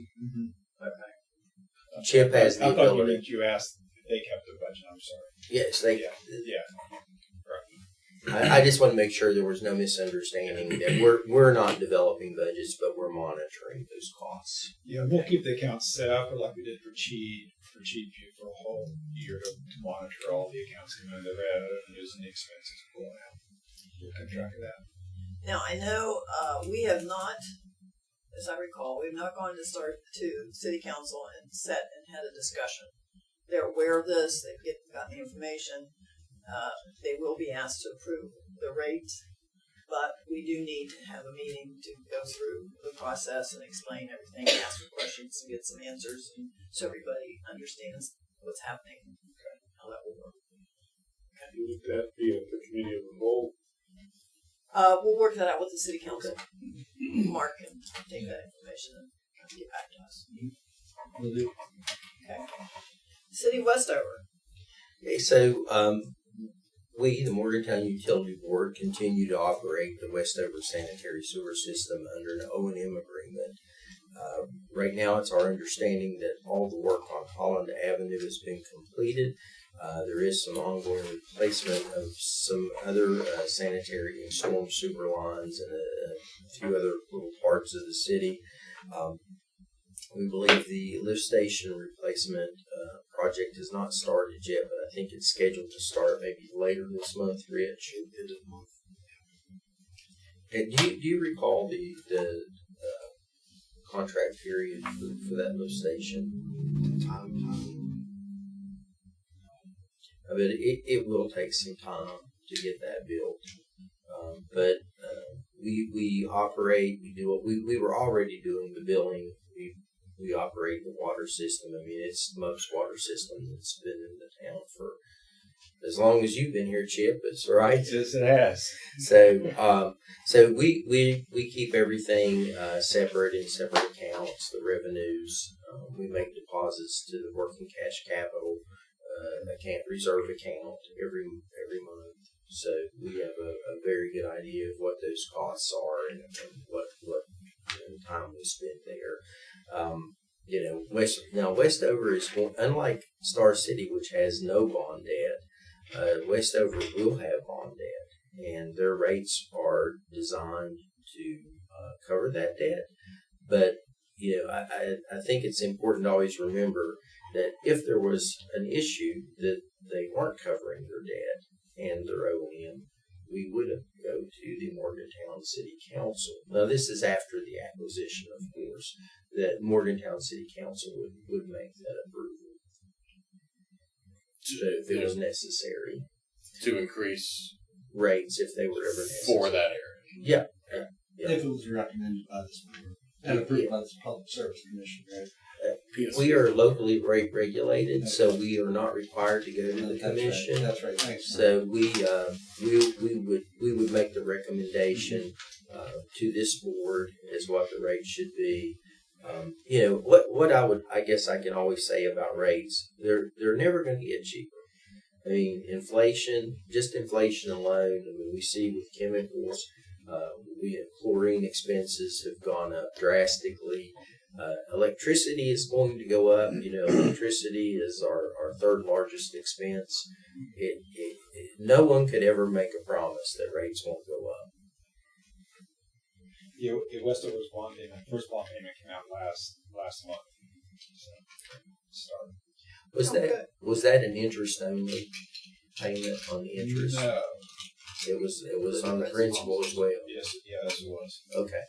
Okay. Chip has the I thought ability. you asked if they kept the budget. I'm sorry. Yes, they. Yeah. I just want to make sure there was no misunderstanding that we're not developing budgets, but we're monitoring those costs. Yeah, we'll keep the accounts set up like we did for Cheat View for a whole year to monitor all the accounts coming in, the revenues and the expenses going out. We'll keep track of that. Now, I know we have not, as I recall, we've not gone to city council and sat and had a discussion. They're aware of this. They've gotten the information. They will be asked to approve the rates, but we do need to have a meeting to go through the process and explain everything, ask for questions and get some answers, and so everybody understands what's happening and how that will work. Would that be at the committee of the whole? We'll work that out with the city council. Mark can take that information and get back to us. Will do. Okay. City of Westover. Okay, so we, the Morgantown Utility Board, continue to operate the Westover sanitary sewer system under an O&M agreement. Right now, it's our understanding that all the work on Holland Avenue has been completed. There is some ongoing replacement of some other sanitary and storm sewer lines and a few other little parts of the city. We believe the lift station replacement project has not started yet, but I think it's scheduled to start maybe later this month, Rich. End of the month. And do you recall the contract period for that lift station? I mean, it will take some time to get that built, but we operate. We do what we were already doing the billing. We operate the water system. I mean, it's the most water system that's been in the town for as long as you've been here, Chip. It's right. Yes, it has. So we keep everything separate in separate accounts. The revenues, we make deposits to the working cash capital reserve account every month. So we have a very good idea of what those costs are and what time we spent there. Westover is unlike Star City, which has no bond debt. Westover will have bond debt, and their rates are designed to cover that debt. But I think it's important to always remember that if there was an issue that they weren't covering their debt and their O&M, we would have go to the Morgantown City Council. Now, this is after the acquisition, of course, that Morgantown City Council would make that approval. So if it was necessary. To increase rates if they were ever necessary. For that area. Yeah. If it was recommended by this board and approved by the Public Service Commission, right? We are locally rate regulated, so we are not required to go to the commission. That's right. Thanks. So we would make the recommendation to this board as what the rate should be. What I guess I can always say about rates, they're never going to get cheaper. I mean, inflation alone. I mean, we see with chemicals, chlorine expenses have gone up drastically. Electricity is going to go up. Electricity is our third largest expense. No one could ever make a promise that rates won't go up. Yeah, Westover's bond payment, first bond payment came out last month. So, Was that an interest only payment on the interest? No. It was on the principal as well. Yes, it was. Okay.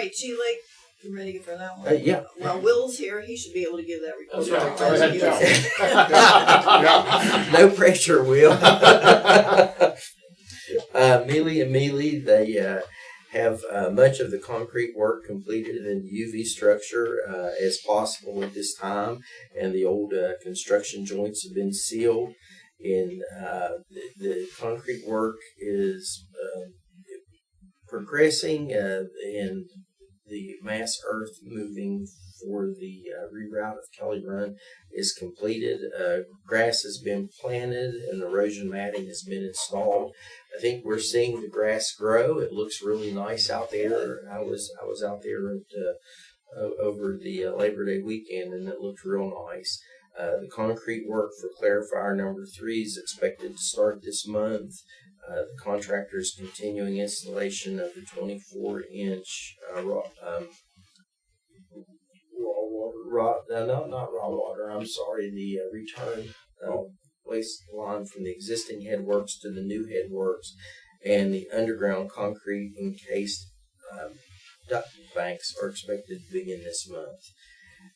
right, G Lake, you ready for that one? Yeah. Well, Will's here, he should be able to give that report. Yeah, As go ahead, he John. was- No pressure, Will. Mealy and Mealy, they have much of the concrete work completed in the UV structure as possible at this time, and the old construction joints have been sealed. And the concrete work is progressing, and the mass earth moving for the reroute of Kelly Run is completed. Grass has been planted and erosion matting has been installed. I think we're seeing the grass grow. It looks really nice out there. I was out there at, over the Labor Day weekend, and it looked real nice. The concrete work for clarifier number 3 is expected to start this month. The contractor is continuing installation of the 24-inch the return waste line from the existing headworks to the new headworks, and the underground concrete encased duct banks are expected to begin this month.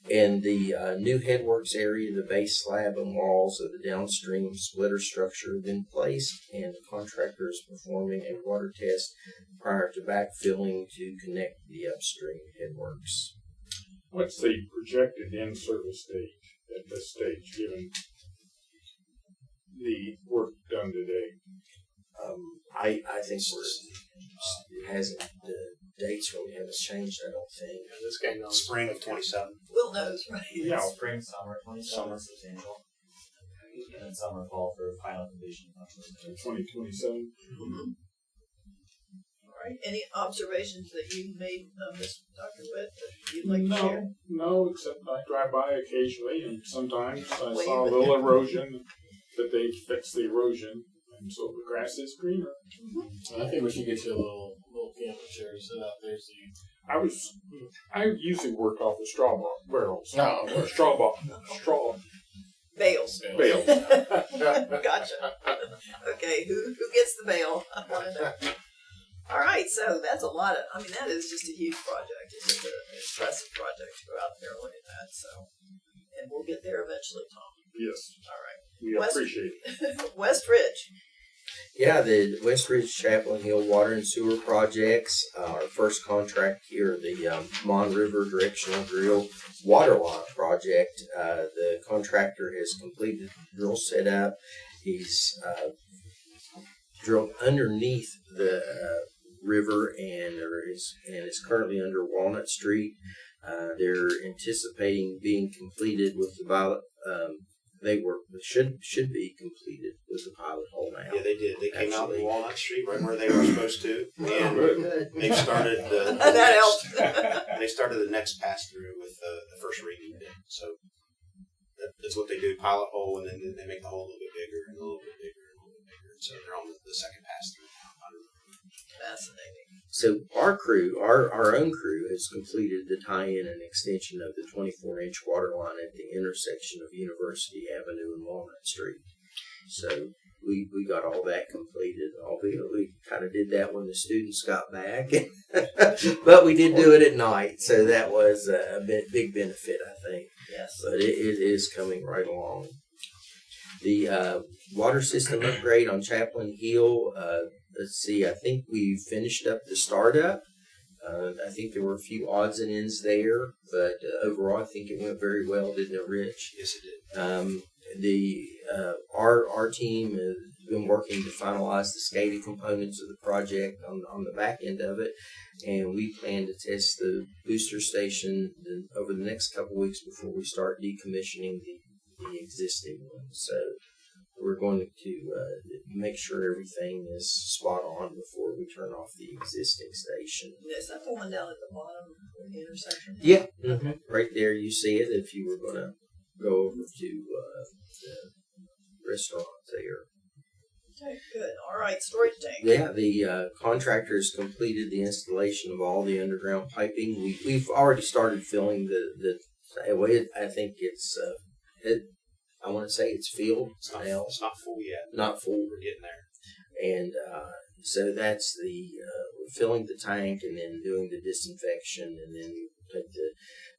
In the new headworks area, the base slab and walls of the downstream splitter structure have been placed, and the contractor is performing a water test prior to backfilling to connect the upstream headworks. What's the projected in-service date at this stage, given the work done today? I think it hasn't, the dates really haven't changed, I don't think. This guy knows. Spring of 27. Will knows, right? Yeah. Spring, summer, 27 substantial. And then summer, fall for final completion. 2027? All right, any observations that you made, Dr. Witt, that you'd like to share? No, except I drive by occasionally, and sometimes I Well, saw a little erosion, but they fixed the erosion, and so the grass is greener. I think we should get you a little camping chair to sit out there so you. I usually work off the straw barrels. No. Or straw Bales. bales. Gotcha. Okay, who gets the bail? I want to know. All right, so that's a lot of, that is just a huge project. It's just an impressive project to go out there and look at that, so. And we'll get there eventually, Tom. Yes, All right. we appreciate it. West Ridge. Yeah, the West Ridge Chaplain Hill Water and Sewer Projects, our first contract here, the Mon River Directional Drill Water Line Project. The contractor has completed the drill setup. He's drilled underneath the river and is currently under Walnut Street. They're anticipating being completed with the pilot. Should be completed with the pilot hole now. Yeah, they did. They came out Actually. in Walnut Street right where they were supposed to, and Good. they've started the That helped. they started the next pass through with the first reading. So that's what they do: pilot hole, and then they make the hole a little bit bigger and a little bit bigger and a little bit bigger. So they're on the second pass through. Fascinating. So our crew, our own crew, has completed the tie-in and extension of the 24-inch water line at the intersection of University Avenue and Walnut Street. So we got all that completed, albeit we kind of did that when the students got back. But we did do it at night, so that was a big benefit, I think. Yes. But it is coming right along. The water system upgrade on Chaplain Hill, let's see, I think we finished up the startup. I think there were a few odds and ends there, but overall I think it went very well, didn't it, Rich? Yes, it did. Our team has been working to finalize the SCADA components of the project on the back end of it, and we plan to test the booster station over the next couple weeks before we start decommissioning the existing one. So we're going to make sure everything is spot on before we turn off the existing station. Is that the one down at the bottom of the intersection? Yeah, right there you see it if you were going to go over to the restaurant there. Okay, good. All right, storage tank. Yeah, the contractors completed the installation of all the underground piping. We've already started filling the I think it's I want to say it's filled now. It's not full yet. Not full. We're getting there. And So that's the filling the tank and then doing the disinfection and then take the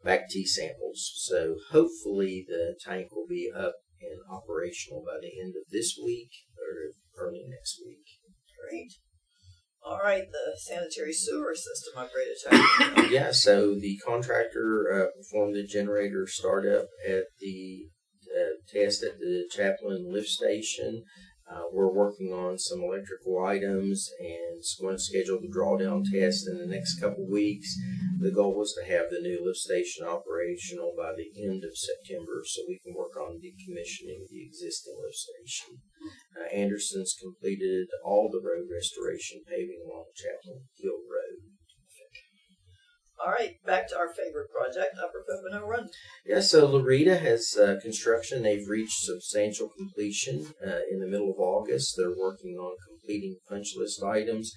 back T samples. So hopefully the tank will be up and operational by the end of this week or early next week. Great. All right, the sanitary sewer system upgrade. Yeah, so the contractor performed the generator startup at the test at the Chaplain lift station. We're working on some electrical items and going to schedule the drawdown test in the next couple weeks. The goal was to have the new lift station operational by the end of September so we can work on decommissioning the existing lift station. Anderson's completed all the road restoration paving along Chaplain Hill Road. All right, back to our favorite project, Upper Pocono Run. Yeah, so Loretta has construction. They've reached substantial completion in the middle of August. They're working on completing punch list items.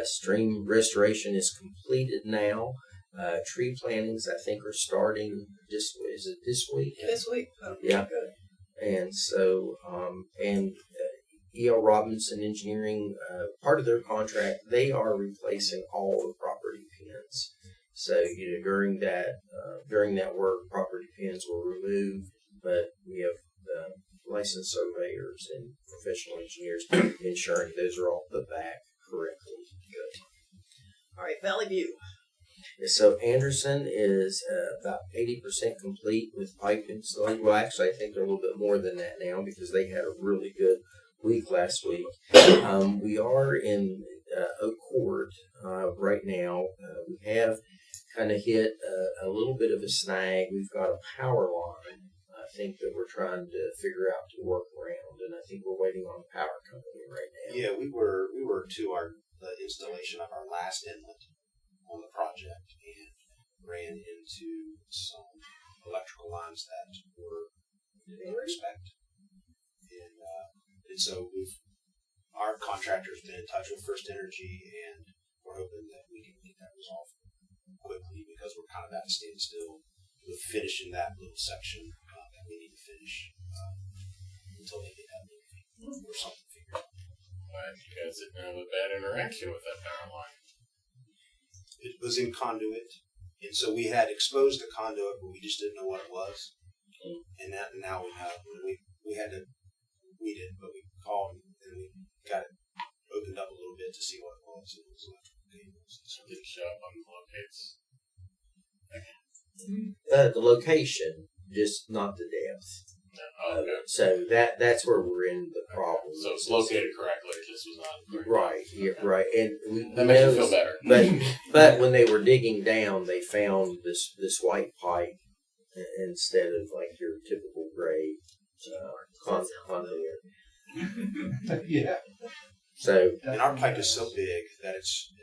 Stream restoration is completed now. Tree plantings, I think, are starting this week? This week. Oh, Yeah. Good. And so, E.L. Robinson Engineering, part of their contract, they are replacing all the property pins. So, during that work, property pins were removed, but we have licensed surveyors and professional engineers ensuring those are all put back correctly. Good. All right, Valley View. So Anderson is about 80% complete with pipe installation. Well, actually, I think they're a little bit more than that now because they had a really good week last week. We are in Oak Court right now. We have kind of hit a little bit of a snag. We've got a power line, I think, that we're trying to figure out to work around, and I think we're waiting on the power company right now. Yeah, we were to the installation of our last inlet on the project and ran into some electrical lines that we didn't expect. And so our contractor's been in touch with First Energy, and we're hoping that we can get that resolved quickly because we're kind of at a standstill with finishing that little section that we need to finish until they get that moving or something figured out. Why you guys didn't have a bad interaction with that power line? It was in conduit, and so we had exposed the conduit, but we just didn't know what it was. And now we know. We did, but we called and we got it opened up a little bit to see what it was. It was electrical cables. So did it show up on the locates? The location, just not the depth. No. Okay. So that's where we're in the problem. So it's located correctly. This was not Right. Yeah. Right. And that makes you feel better. But when they were digging down, they found this white pipe instead of like your typical gray conduit. Yeah. So and our pipe is so big that it's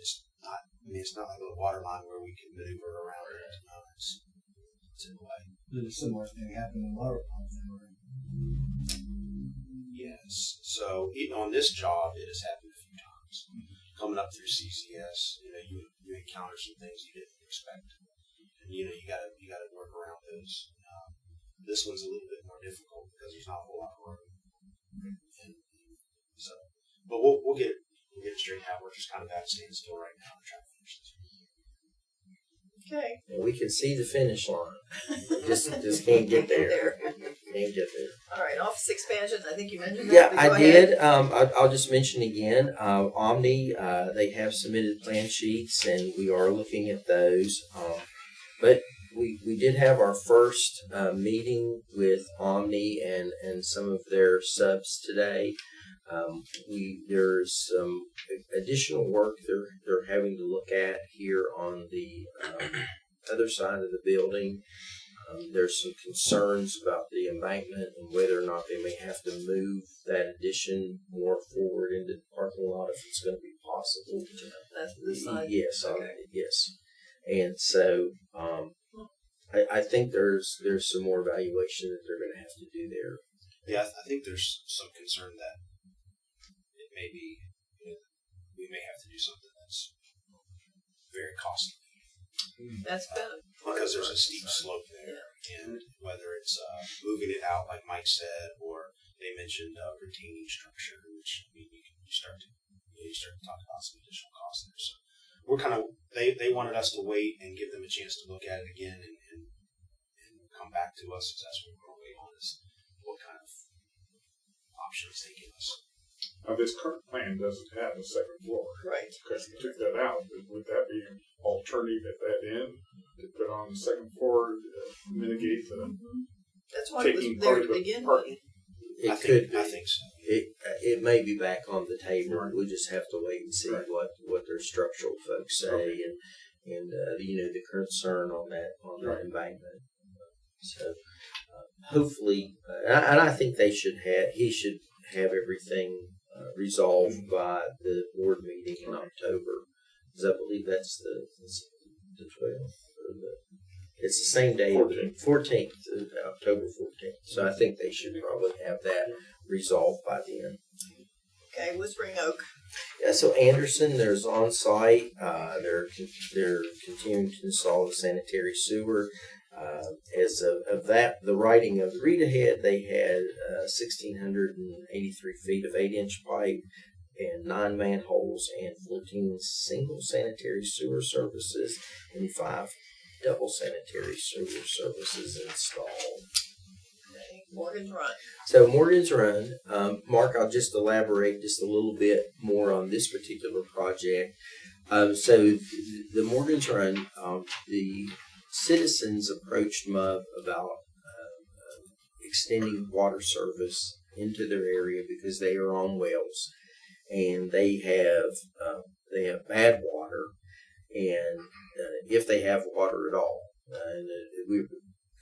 not. I mean, it's not like a water line where we can maneuver around it. It's in the way. Did a similar thing happen in Lower Pond? Yes. So on this job, it has happened a few times. Coming up through CCS, you encounter some things you didn't expect, and you gotta work around those. This one's a little bit more difficult because there's not a whole lot of room. And so, but we'll get it straightened out. We're just kind of at a standstill right now and trying to finish this. Okay. we can see the finish line. just can't get there. Can't get there. All right, office expansion. I think you mentioned that. Yeah, but I go did. ahead. I'll just mention again, Omni, they have submitted plan sheets, and we are looking at those. But we did have our first meeting with Omni and some of their subs today. There's some additional work they're having to look at here on the other side of the building. There's some concerns about the embankment and whether or not they may have to move that addition more forward into the parking lot if it's going to be possible. That's this side. Yes, Okay. yes. And so I think there's some more evaluation that they're going to have to do there. Yeah, I think there's some concern that it may be, we may have to do something that's very costly. That's been Because there's a steep slope there, and whether it's moving it out, like Mike said, or they mentioned retaining structure, which I mean, you start to you start to talk about some additional costs there. So we're kind of, they wanted us to wait and give them a chance to look at it again and come back to us, because that's what we're waiting on, is what kind of options they give us. Now, this current plan doesn't have a second floor. Right. Because you took that out. Would that be an alternative at that end to put on the second floor to mitigate the That's why it was taking there part to of the begin parking? with. It could be. I think so. It may be back on the table. Right. We just have to wait and see Right. what their structural folks say and the concern on that embankment. So hopefully, and I think he should have everything resolved by the board meeting in October, because I believe that's the 12th. It's the same day, 14th, October 14th. So I think they should probably have that resolved by then. Okay, Whispering Oak. Yeah, so Anderson, there's on site. They're continuing to install the sanitary sewer. As of that, the writing of the read ahead, they had 1,683 feet of 8-inch pipe and 9 manholes and 14 single sanitary sewer services and 5 double sanitary sewer services installed. Okay, Morgan's Run. So Morgan's Run, Mark, I'll just elaborate just a little bit more on this particular project. So the Morgan's Run, the citizens approached MUB about extending water service into their area because they are on wells and they have bad water, and if they have water at all, and we've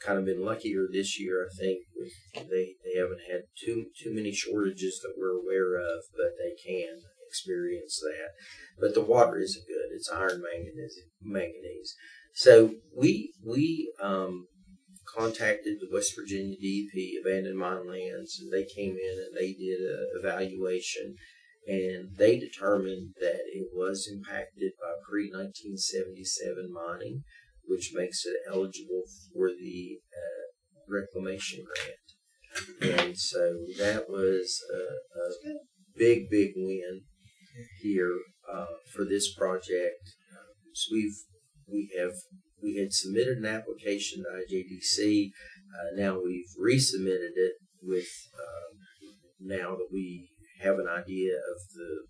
kind of been luckier this year. I think they haven't had too many shortages that we're aware of, but they can experience that. But the water isn't good. It's iron manganese. So we contacted the West Virginia DEP, Abandoned Mine Lands, and they came in and they did an evaluation, and they determined that it was impacted by pre-1977 mining, which makes it eligible for the reclamation grant. And so that was a big win here for this project. So we had submitted an application to IJDC. Now we've resubmitted it with now that we have an idea of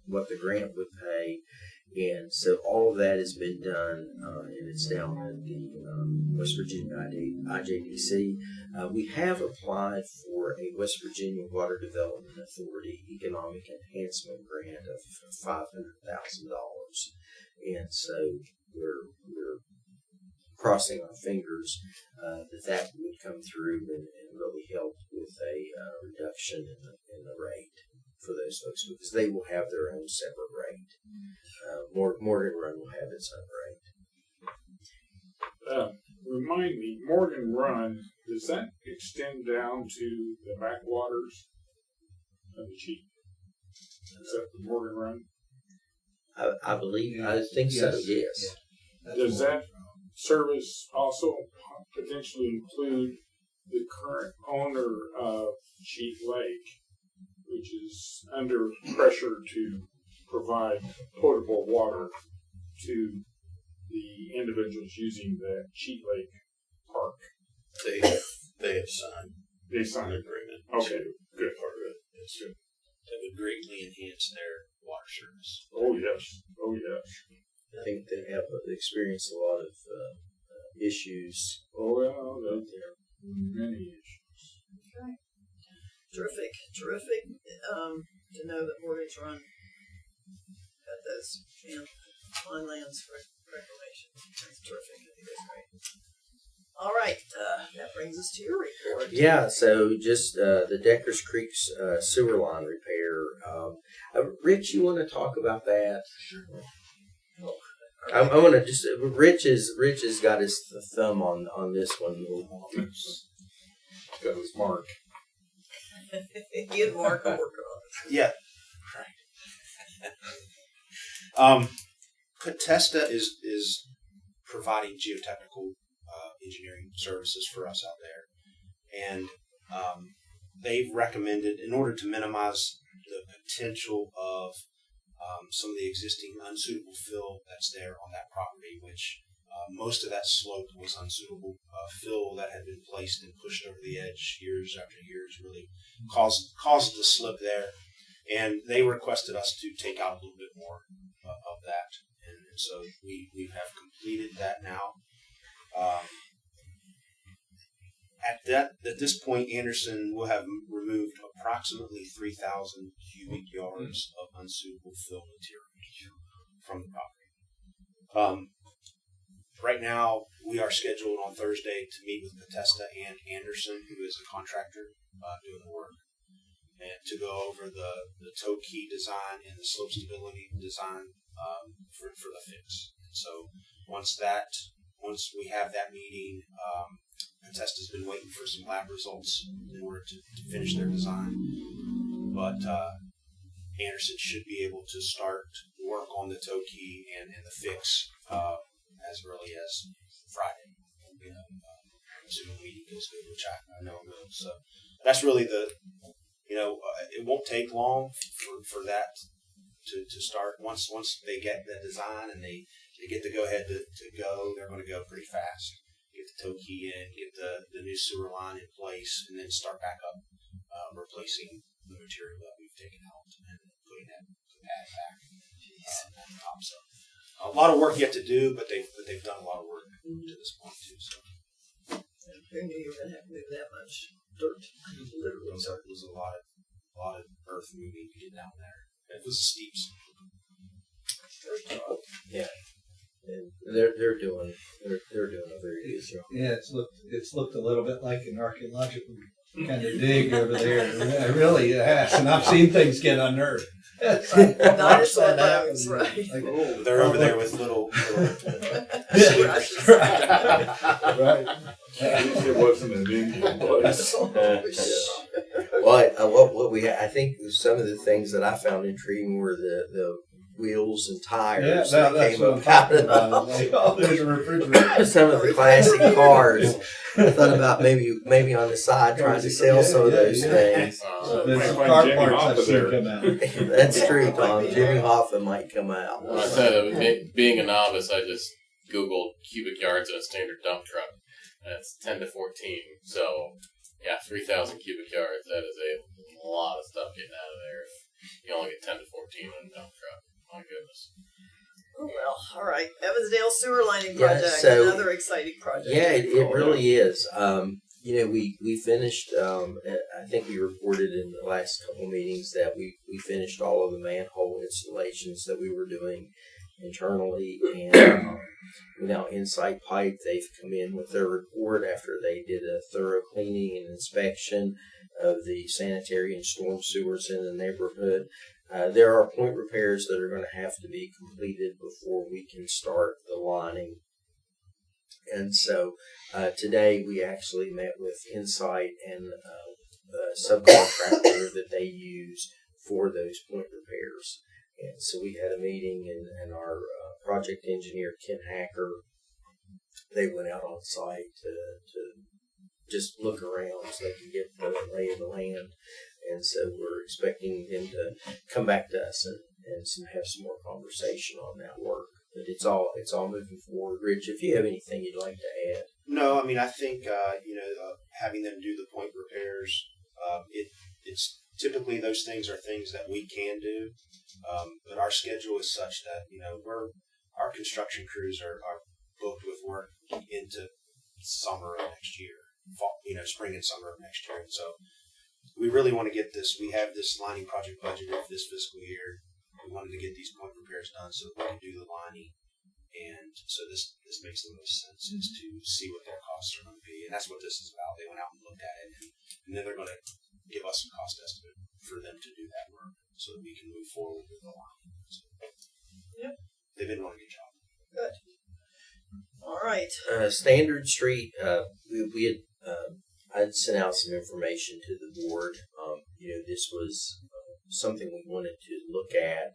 what the grant would pay. And so all of that has been done, and it's down at the West Virginia IJDC. We have applied for a West Virginia Water Development Authority Economic Enhancement Grant of $500,000, and so we're crossing our fingers that would come through and really help with a reduction in the rate for those folks, because they will have their own separate rate. Morgan Run will have its own rate. Remind me, Morgan Run, does that extend down to the backwaters of the Cheat? Is that the Morgan Run? I believe, I think so, yes. Does that service also potentially include the current owner of Cheat Lake, which is under pressure to provide potable water to the individuals using the Cheat Lake Park? They have signed. They signed an agreement. Okay, to good. Part of it. It's good. That would greatly enhance their water service. Oh yes. Oh yes. I think they have experienced a lot of issues. Oh well, there are many issues. Okay. Terrific to know that Morgan's Run got those mine lands for reclamation. That's terrific. I think that's great. All right, that brings us to your report. Yeah, so just the Deckers Creek sewer line repair. Rich, you want to talk about that? Sure. Oh, I'm going to just Rich has got his thumb on this one. That was Mark. You and Mark are working on it. Yeah. Right. Contesta is providing geotechnical engineering services for us out there, and they've recommended, in order to minimize the potential of some of the existing unsuitable fill that's there on that property, which most of that slope was unsuitable fill that had been placed and pushed over the edge years after years, really caused the slip there. And they requested us to take out a little bit more of that. And so we have completed that now. At this point, Anderson will have removed approximately 3,000 cubic yards of unsuitable fill material from the property. Right now, we are scheduled on Thursday to meet with Potesta and Anderson, who is a contractor doing the work, and to go over the toe key design and the slope stability design for the fix. And so once we have that meeting, Potesta's been waiting for some lab results in order to finish their design, but Anderson should be able to start work on the toe key and the fix as early as Friday. Assuming the meeting goes good, which I know it will. So that's really it won't take long for that to start. Once they get the design and they get the go ahead to go, they're going to go pretty fast. Get the toe key in, get the new sewer line in place, and then start back up replacing the material that we've taken out and putting that pad back at the top. So a lot of work yet to do, but they've done a lot of work to this point too. So Who knew you were going to have to move that much dirt? Literally. it was a lot of earth moving to get down there. It was a steep slope. Yeah. And they're doing a very good job. Yeah, it's looked a little bit like an archaeological kind of dig over there. It really has, and I've seen things get unnerved. Dinosaur bones, right? They're over there with little Right. It wasn't an Indian place. I think some of the things that I found intriguing were the wheels and tires that that's came what I'm up out talking of them. about. Like, oh, there's a refrigerator. Some of the classic cars. I thought about maybe on the side trying to sell some of those things. There's some Might car find Jimmy parts I've Hoffa seen there. come out. That's true, Tom. Jimmy Hoffa might come out. I said, being a novice, I just Googled cubic yards in a standard dump truck. And it's 10 to 14. So, yeah, 3,000 cubic yards. That is a lot of stuff getting out of there. If you only get 10 to 14 on a dump truck. My goodness. Oh, well, all right. Evansdale Sewer Lining Yeah, Project, so- another exciting project. Yeah, it really is. We finished. I think we reported in the last couple meetings that we finished all of the manhole installations that we were doing internally, and now Insight Pipe, they've come in with their report after they did a thorough cleaning and inspection of the sanitary and storm sewers in the neighborhood. There are point repairs that are going to have to be completed before we can start the lining. And so today we actually met with Insight and the subcontractor that they use for those point repairs. And so we had a meeting, and our project engineer, Ken Hacker, they went out on site to just look around so they could get the lay of the land. And so we're expecting them to come back to us and have some more conversation on that work. But it's all moving forward. Rich, if you have anything you'd like to add. No, I mean, I think, having them do the point repairs, it's typically those things are things that we can do. But our schedule is such that, our construction crews are booked with work into summer of next year, fall, spring and summer of next year. And so we really want to get this, we have this lining project budgeted for this fiscal year. We wanted to get these point repairs done so that we can do the lining. And so this makes the most sense, is to see what their costs are going to be. And that's what this is about. They went out and looked at it, and then they're going to give us a cost estimate for them to do that work so that we can move forward with the line. So, Yep. They've been doing a good job. Good. All right. Standard Street, we had I'd sent out some information to the board. This was something we wanted to look at,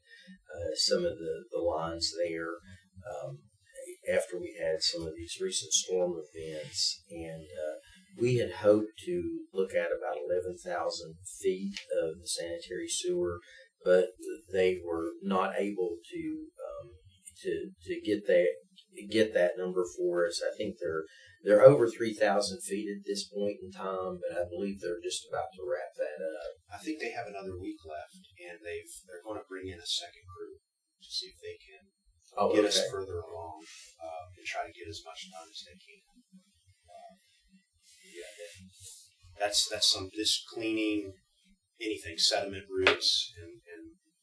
some of the lines there after we had some of these recent storm events, and we had hoped to look at about 11,000 feet of the sanitary sewer, but they were not able to get that number for us. I think they're over 3,000 feet at this point in time, but I believe they're just about to wrap that up. I think they have another week left, and they're going to bring in a second crew to see if they can get us further along and try to get as much done as they can. That's this cleaning anything sediment roots and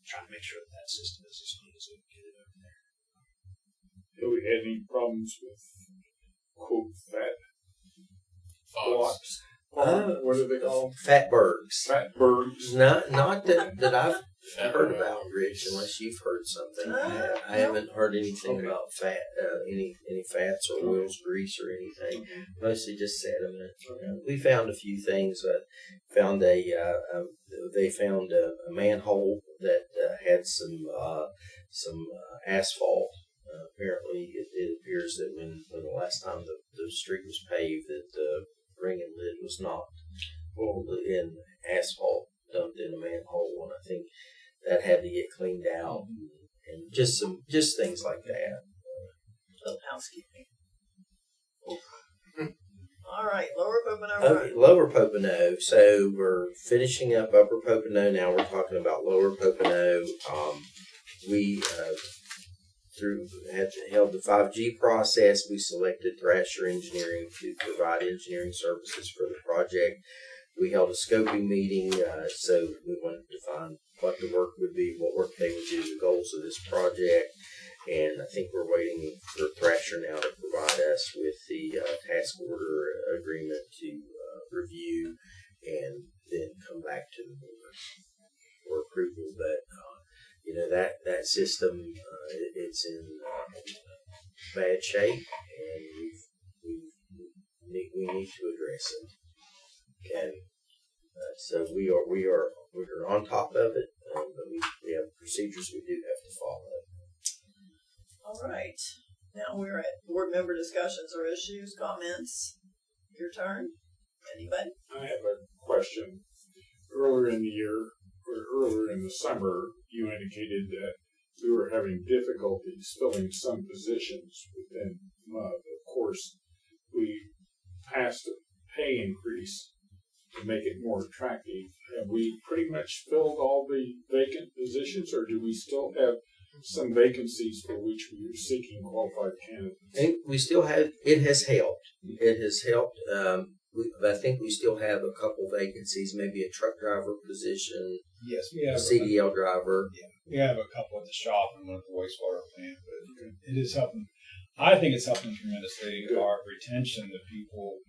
trying to make sure that system is as clean as we can get it over there. Have we had any problems with quote fat blocks? What are they called? Fatbergs. Fatbergs. Not that I've heard about, Rich, unless you've heard something. I haven't heard anything about fat, any fats or oils, grease or anything. Mostly just sediment. We found a few things. They found a manhole that had some asphalt. Apparently, it appears that when the last time the street was paved, that the ring and lid was not full in asphalt dumped in a manhole, and I think that had to get cleaned out, and just things like that. Little housekeeping. All right, Lower Pocono Okay, Road. Lower Pocono. So we're finishing up Upper Pocono now. We're talking about Lower Pocono. We held the 5G process. We selected Thrasher Engineering to provide engineering services for the project. We held a scoping meeting, so we wanted to find what the work would be, what work they would do, the goals of this project. And I think we're waiting for Thrasher now to provide us with the task order agreement to review and then come back to the board for approval. But that system, it's in bad shape, and we need to address it. Okay, so we're on top of it, but we have procedures we do have to follow. All right. Now we're at board member discussions or issues, comments. Your turn. Anybody? I have a question. Earlier in the year, or earlier in the summer, you indicated that we were having difficulties filling some positions within MUB. Of course, we passed a pay increase to make it more attractive. Have we pretty much filled all the vacant positions, or do we still have some vacancies for which we are seeking qualified candidates? And we still have, it has helped. It has helped. I think we still have a couple vacancies, maybe a truck driver position, Yes, we have a CDL driver. We have a couple at the shop and one at the wastewater plant, but it is helping. I think it's helping tremendously. Our retention, the people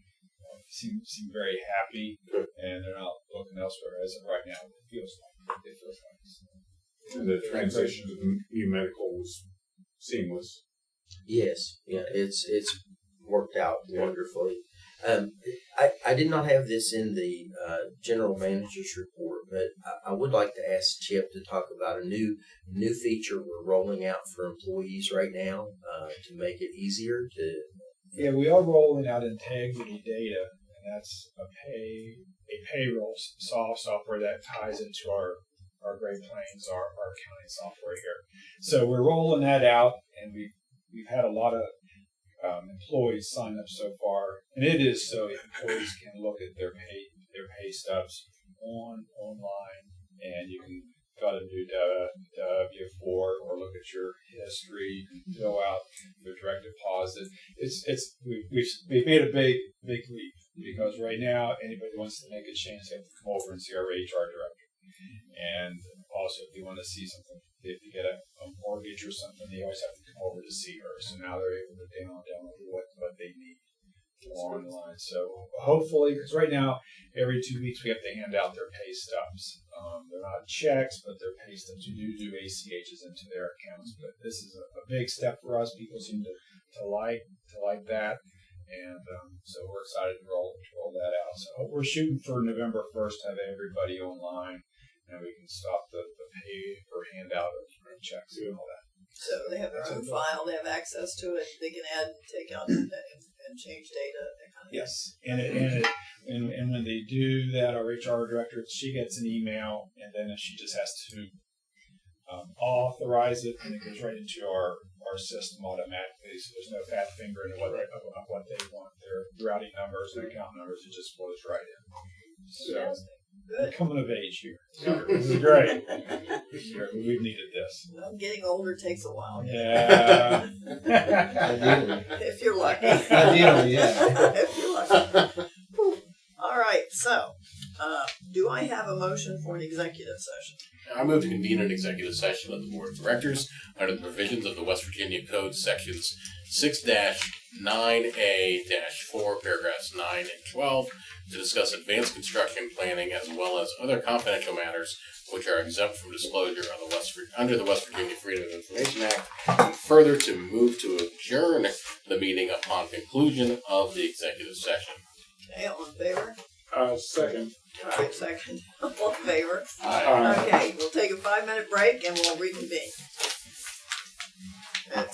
seem very happy, and they're not looking elsewhere as of right now. It feels like. And the transition to the new medical was seamless. Yes, yeah, it's worked out wonderfully. I did not have this in the general manager's report, but I would like to ask Chip to talk about a new feature we're rolling out for employees right now to make it easier to. Yeah, we are rolling out integrity data, and that's a payroll software that ties into our Great Plains, our accounting software here. So we're rolling that out, and we've had a lot of employees sign up so far, and it is so employees can look at their pay stubs online, and you can fill out a new W-4 or look at your history, fill out your direct deposit. We've made a big leap, because right now anybody wants to make a change, they have to come over and see our HR director. And also, if they want to see something, if you get a mortgage or something, they always have to come over to see her. So now they're able to download what they need online. So hopefully, because right now, every 2 weeks we have to hand out their pay stubs. They're not checks, but they're pay stubs. You do ACHs into their accounts. But this is a big step for us. People seem to like that. And so we're excited to roll that out. So we're shooting for November 1st to have everybody online, and we can stop the pay or handout of checks and all that. So they have their own file, they have access to it, they can add and take out and change data, that kind of thing. Yes, and when they do that, our HR director, she gets an email, and then she just has to authorize it, and it goes right into our system automatically. So there's no fat finger into what they want. Their routing numbers and account numbers, it just flows right in. So Good. coming of age here. This is great. We've needed this. Well, getting older takes a while. Yeah. Ideally. If you're lucky. Ideally, yeah. If you're lucky. Whew. All right. So, do I have a motion for an executive session? I move to convene an executive session of the Board of Directors under the provisions of the West Virginia Code Sections 6-9A-4, paragraphs 9 and 12, to discuss advanced construction planning as well as other confidential matters which are exempt from disclosure on under the West Virginia Freedom of Information Act, and further to move to adjourn the meeting upon conclusion of the executive session. Okay, all in favor? Second. All right, second. All in favor? Aye. Okay, we'll take a 5-minute break and we'll reconvene. It's